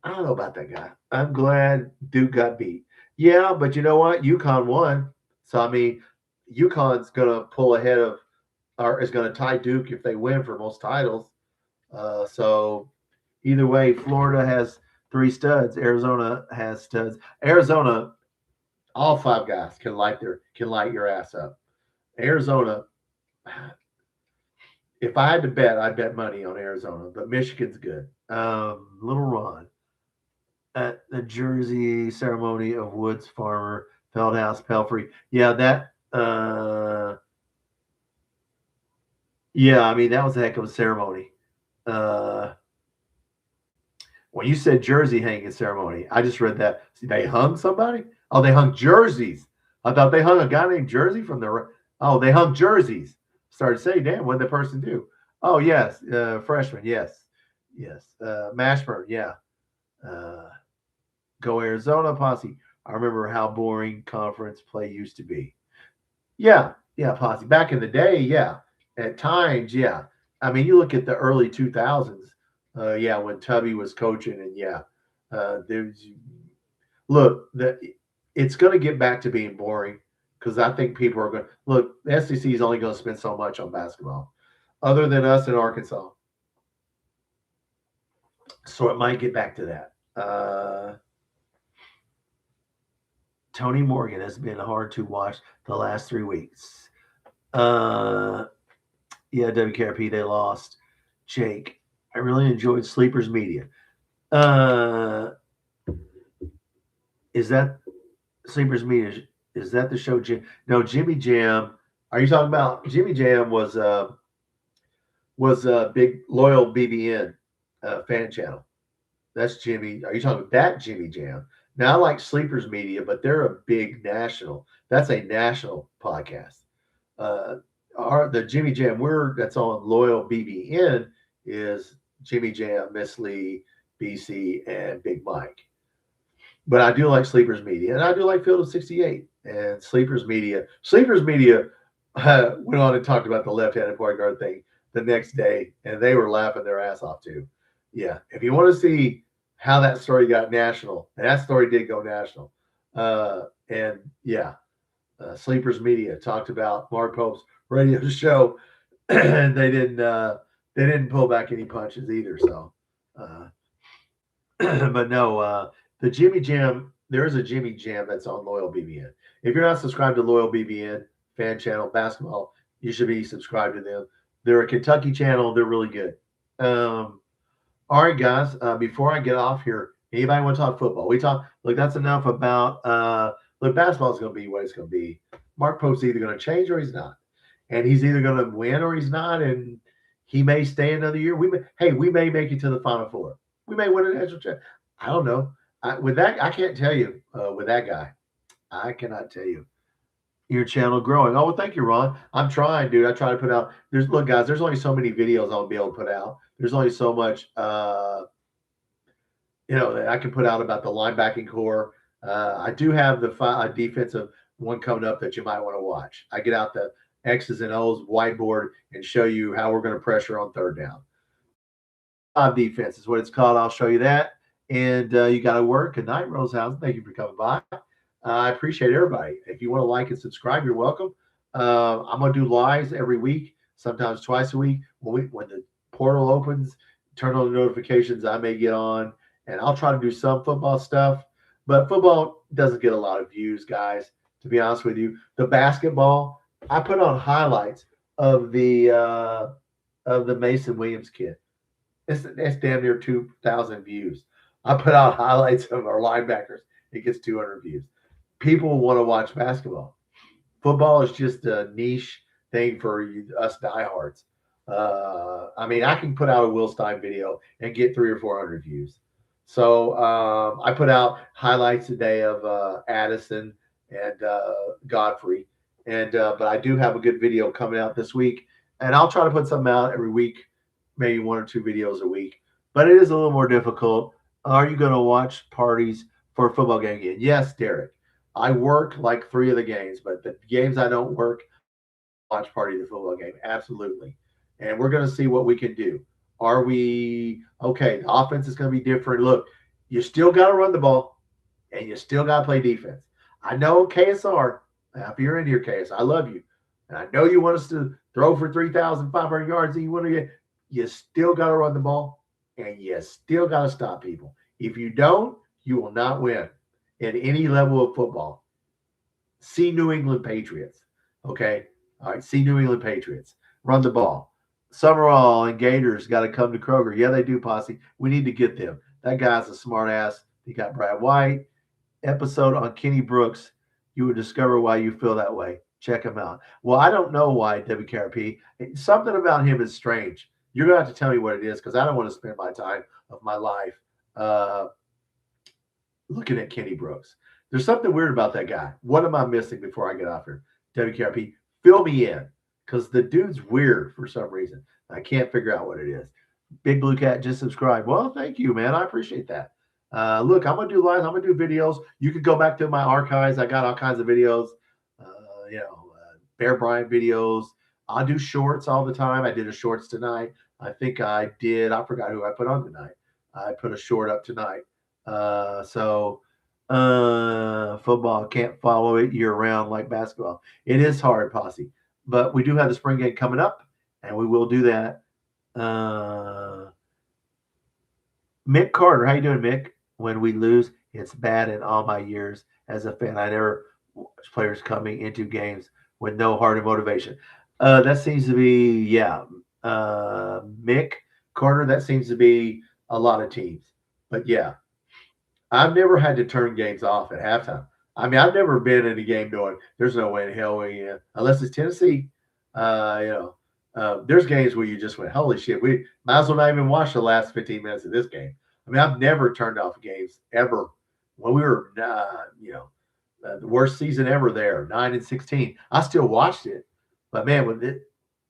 I don't know about that guy. I'm glad Duke got beat. Yeah, but you know what? UConn won. So, I mean, UConn's going to pull ahead of or is going to tie Duke if they win for most titles. So, either way, Florida has 3 studs. Arizona has studs. Arizona, all 5 guys can light your ass up. Arizona, if I had to bet, I'd bet money on Arizona, but Michigan's good. Little Ron at the Jersey ceremony of Woods Farmer, Feldhouse, Pelfrey. Yeah, that. Yeah, I mean that was a heck of a ceremony. When you said jersey hanging ceremony, I just read that. See, they hung somebody? Oh, they hung jerseys. I thought they hung a guy named Jersey from the. Oh, they hung jerseys. Started saying, damn, what did the person do? Oh, yes, freshman, yes. Mashburn, yeah. Go Arizona, Posse. I remember how boring conference play used to be. Yeah, Posse. Back in the day, yeah. At times, yeah. I mean, you look at the early 2000s. Yeah, when Tubby was coaching, and yeah, it's going to get back to being boring because I think people are going to look. The SEC is only going to spend so much on basketball, other than us in Arkansas. So it might get back to that. Tony Morgan has been hard to watch the last 3 weeks. Yeah, WKRP, they lost. Jake, I really enjoyed Sleepers Media. Is that Sleepers Media? Is that the show? No, Jimmy Jam. Are you talking about Jimmy Jam? Was a big loyal BBN fan channel. That's Jimmy. Are you talking about that Jimmy Jam? Now I like Sleepers Media, but they're a big national. That's a national podcast. Uh, the Jimmy Jam that's on loyal BBN is Jimmy Jam, Miss Lee, BC, and Big Mike. But I do like Sleepers Media, and I do like Field of 68 and Sleepers Media. Sleepers Media went on and talked about the left-handed point guard thing the next day, and they were laughing their ass off too. Yeah, if you want to see how that story got national, and that story did go national, and yeah, Sleepers Media talked about Mark Pope's radio show, and they didn't pull back any punches either. So, but no, the Jimmy Jam, there is a Jimmy Jam that's on Loyal BBN. If you're not subscribed to Loyal BBN fan channel basketball, you should be subscribed to them. They're a Kentucky channel. They're really good. All right, guys. Before I get off here, anybody want to talk football? Look, that's enough about. Look, basketball is going to be what it's going to be. Mark Pope's either going to change or he's not, and he's either going to win or he's not, and he may stay another year. We may make it to the Final Four. We may win a national championship. I don't know. With that, I can't tell you. With that guy, I cannot tell you. Your channel growing. Oh, well, thank you, Ron. I'm trying, dude. I try to put out. Look, guys. There's only so many videos I'll be able to put out. There's only so much, that I can put out about the linebacking core. I do have the defensive one coming up that you might want to watch. I get out the X's and O's whiteboard and show you how we're going to pressure on third down. Defense is what it's called. I'll show you that. And you got to work. Good night, Rosehausen. Thank you for coming by. I appreciate everybody. If you want to like and subscribe, you're welcome. I'm going to do lives every week, sometimes twice a week. When the portal opens, turn on the notifications. I may get on, and I'll try to do some football stuff. But football doesn't get a lot of views, guys, to be honest with you. The basketball, I put on highlights of the Mason Williams kid. It's damn near 2,000 views. I put out highlights of our linebackers. It gets 200 views. People want to watch basketball. Football is just a niche thing for us diehards. I can put out a Will Stein video and get 300 or 400 views. So I put out highlights today of Addison and Godfrey, but I do have a good video coming out this week, and I'll try to put something out every week, maybe 1 or 2 videos a week. But it is a little more difficult. Are you going to watch parties for a football game again? Yes, Derek. I work like 3 of the games, but the games I don't work, watch party the football game. Absolutely. And we're going to see what we can do. Are we okay? The offense is going to be different. Look, you still got to run the ball, and you still got to play defense. I know KSR. If you're in here, KSR, I love you, and I know you want us to throw for 3,500 yards. And you still got to run the ball, and you still got to stop people. If you don't, you will not win at any level of football. See New England Patriots. Okay, all right. See New England Patriots. Run the ball. Summerall and Gators got to come to Kroger. Yeah, they do, Posse. We need to get them. That guy's a smart ass. He got Brad White. Episode on Kenny Brooks. You would discover why you feel that way. Check him out. Well, I don't know why, WKRP. Something about him is strange. You're going to have to tell me what it is, because I don't want to spend my time of my life looking at Kenny Brooks. There's something weird about that guy. What am I missing before I get off here? WKRP, fill me in. Because the dude's weird for some reason. I can't figure out what it is. Big Blue Cat just subscribed. Well, thank you, man. I appreciate that. Look, I'm going to do lives. I'm going to do videos. You can go back to my archives. I got all kinds of videos, Bear Bryant videos. I do shorts all the time. I did a shorts tonight. I forgot who I put on tonight. I put a short up tonight. Football, can't follow it year round like basketball. It is hard, Posse. But we do have the spring game coming up, and we will do that. Mick Carter, how you doing, Mick? When we lose, it's bad. In all my years as a fan, I never watched players coming into games with no heart and motivation. That seems to be, yeah. Mick Carter, that seems to be a lot of teams. But yeah, I've never had to turn games off at halftime. I mean, I've never been in a game knowing there's no way in hell we, unless it's Tennessee. You know, there's games where you just went, holy shit, we might as well not even watch the last 15 minutes of this game. I mean, I've never turned off games ever. When we were, the worst season ever there, 9-16, I still watched it. But man, with it,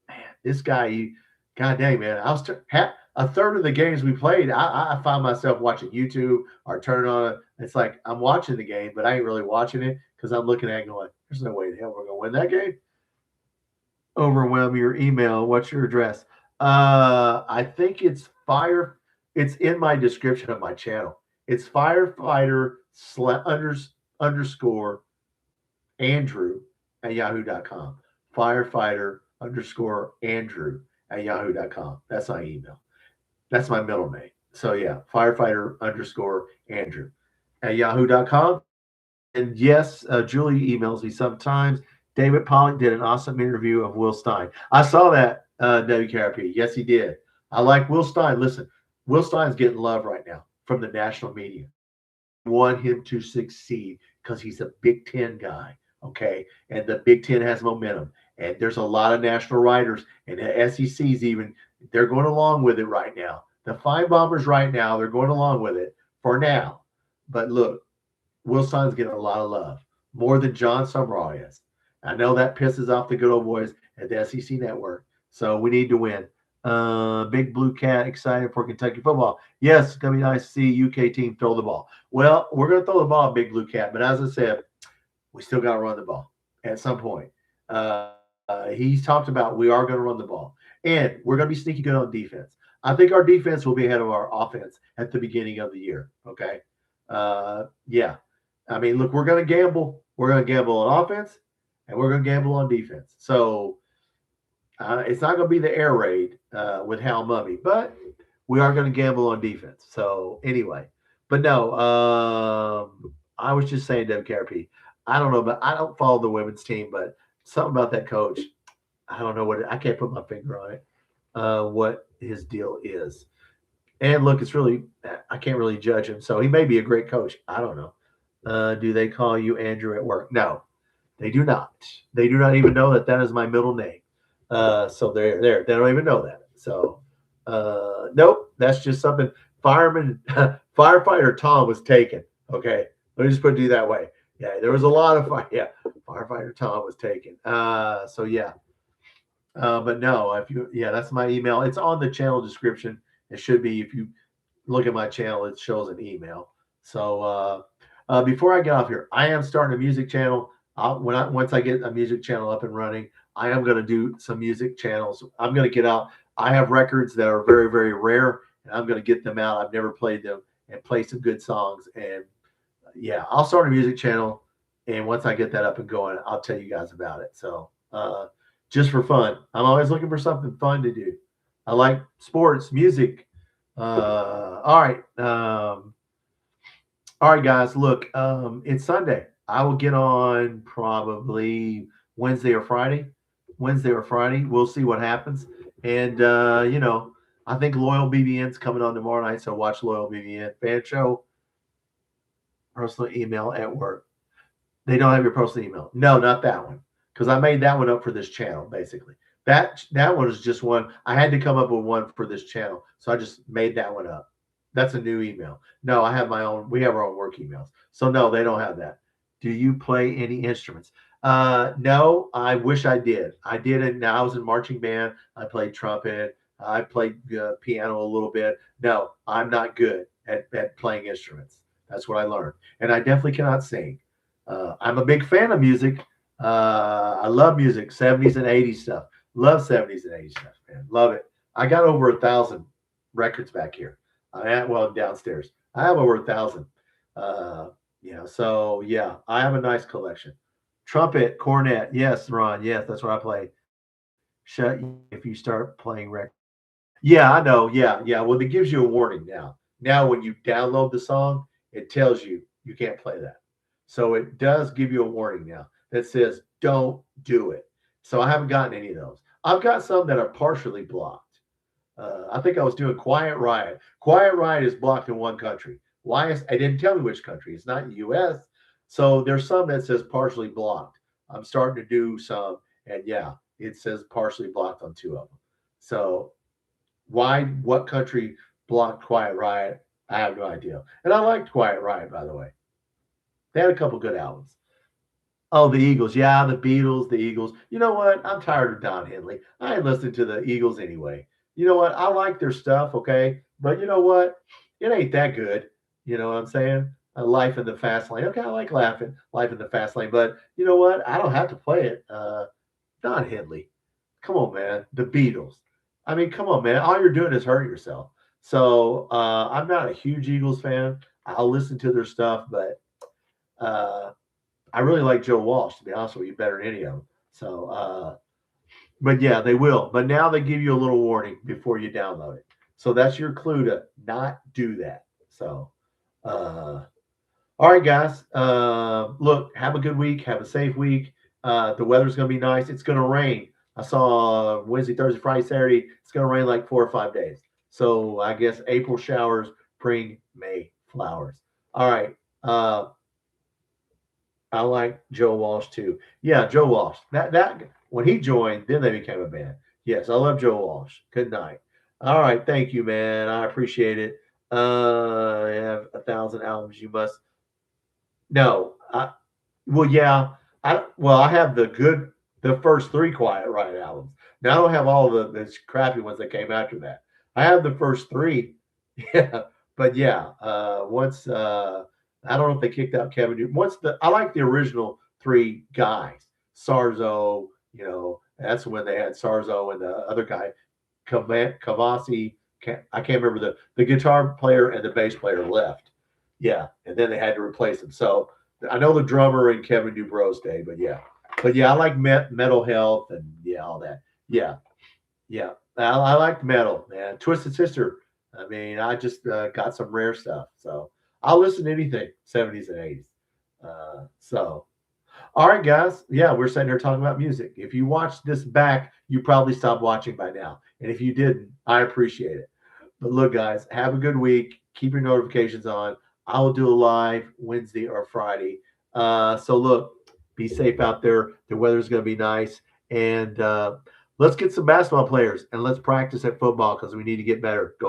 man, this guy, god dang, man, I was a third of the games we played, I find myself watching YouTube or turning on it. It's like I'm watching the game, but I ain't really watching it because I'm looking at it going, there's no way in hell we're going to win that game. Overwhelm your email. What's your address? I think it's fire. It's in my description of my channel. It's firefighter underscore Andrew at yahoo.com. Firefighter underscore Andrew at yahoo.com. That's my email. That's my middle name. So yeah, firefighter underscore Andrew at yahoo.com. And yes, Julie emails me sometimes. David Pollock did an awesome interview of Will Stein. I saw that, WKRP. Yes, he did. I like Will Stein. Listen, Will Stein's getting love right now from the national media. I want him to succeed because he's a Big Ten guy, okay? And the Big Ten has momentum. And there's a lot of national writers, and the SEC's even, they're going along with it right now. The Fine Bombers right now, they're going along with it for now. But look, Will Stein's getting a lot of love, more than John Summerall is. I know that pisses off the good old boys at the SEC Network. So we need to win. Big Blue Cat excited for Kentucky football. Yes, it's going to be nice to see UK team throw the ball. Well, we're going to throw the ball, Big Blue Cat. But as I said, we still got to run the ball at some point. He's talked about we are going to run the ball. And we're going to be sneaky good on defense. I think our defense will be ahead of our offense at the beginning of the year. Okay. Yeah. I mean, look, we're going to gamble. We're going to gamble on offense, and we're going to gamble on defense. So it's not going to be the air raid with Hal Mummy, but we are going to gamble on defense. So anyway, but no, I was just saying, WKRP, I don't know, but I don't follow the women's team, but something about that coach, I don't know I can't put my finger on it, what his deal is. And look, it's really, I can't really judge him. So he may be a great coach. I don't know. Do they call you Andrew at work? No, they do not. They do not even know that is my middle name. So they're there. They don't even know that. So nope, that's just something. Firefighter Tom was taken. Okay, let me just put it that way. Yeah, there was a lot of fire. Yeah, firefighter Tom was taken. So yeah. But no, that's my email. It's on the channel description. It should be, if you look at my channel, it shows an email. So before I get off here, I am starting a music channel. Once I get a music channel up and running, I am going to do some music channels. I'm going to get out. I have records that are very, very rare, and I'm going to get them out. I've never played them and play some good songs. And yeah, I'll start a music channel. And once I get that up and going, I'll tell you guys about it. So just for fun, I'm always looking for something fun to do. I like sports, music. All right. All right, guys, look, it's Sunday. I will get on probably Wednesday or Friday. We'll see what happens. And, I think Loyal BBN's coming on tomorrow night, so watch Loyal BBN. Fan show, personal email at work. They don't have your personal email. No, not that one, because I made that one up for this channel, basically. That one was just one. I had to come up with one for this channel, so I just made that one up. That's a new email. No, I have my own. We have our own work emails. So no, they don't have that. Do you play any instruments? No, I wish I did. I didn't. Now I was in marching band. I played trumpet. I played piano a little bit. No, I'm not good at playing instruments. That's what I learned. And I definitely cannot sing. I'm a big fan of music. I love music, 70s and 80s stuff. Love 70s and 80s stuff, man. Love it. I got over 1,000 records back here. Downstairs. I have over 1,000. So yeah, I have a nice collection. Trumpet, cornet. Yes, Ron. Yes, that's what I play. Shut you if you start playing records. Yeah, I know. Yeah, yeah. Well, it gives you a warning now. Now, when you download the song, it tells you you can't play that. So it does give you a warning now that says, don't do it. So I haven't gotten any of those. I've got some that are partially blocked. I think I was doing Quiet Riot. Quiet Riot is blocked in one country. Why is I didn't tell me which country. It's not U.S. So there's some that says partially blocked. I'm starting to do some, and yeah, it says partially blocked on two of them. So why? What country blocked Quiet Riot? I have no idea. And I liked Quiet Riot, by the way. They had a couple good albums. Oh, the Eagles. Yeah, the Beatles, the Eagles. You know what? I'm tired of Don Henley. I ain't listening to the Eagles anyway. You know what? I like their stuff, okay? But you know what? It ain't that good. You know what I'm saying? Life in the Fast Lane. Okay, I like laughing. Life in the Fast Lane. But you know what? I don't have to play it. Don Henley. Come on, man. The Beatles. I mean, come on, man. All you're doing is hurting yourself. So I'm not a huge Eagles fan. I'll listen to their stuff, but uh, I really like Joe Walsh, to be honest with you, better than any of them. So, but yeah, they will. But now they give you a little warning before you download it. So that's your clue to not do that. So, all right, guys. Look, have a good week. Have a safe week. The weather's going to be nice. It's going to rain. I saw Wednesday, Thursday, Friday, Saturday. It's going to rain like 4 or 5 days. So I guess April showers bring May flowers. All right. I like Joe Walsh too. Yeah, Joe Walsh. That when he joined, then they became a band. Yes, I love Joe Walsh. Good night. All right, thank you, man. I appreciate it. I have 1,000 albums. You must no. Yeah. I have the first three Quiet Riot albums. Now I don't have all the crappy ones that came after that. I have the first three. Yeah, but yeah. Once I don't know if they kicked out Kevin. I like the original three guys. Sarzo, that's when they had Sarzo and the other guy, Kavasi. I can't remember the guitar player and the bass player left. Yeah, and then they had to replace them. So I know the drummer and Kevin Dubrow stayed, but yeah, I like Metal Health and yeah, all that. Yeah, yeah, I like metal, man. Twisted Sister. I mean, I just got some rare stuff, so I'll listen to anything 70s and 80s. So, all right, guys. Yeah, we're sitting here talking about music. If you watched this back, you probably stopped watching by now, and if you didn't, I appreciate it. But look, guys, have a good week. Keep your notifications on. I will do a live Wednesday or Friday. So look, be safe out there. The weather's going to be nice, and let's get some basketball players and let's practice at football because we need to get better. Go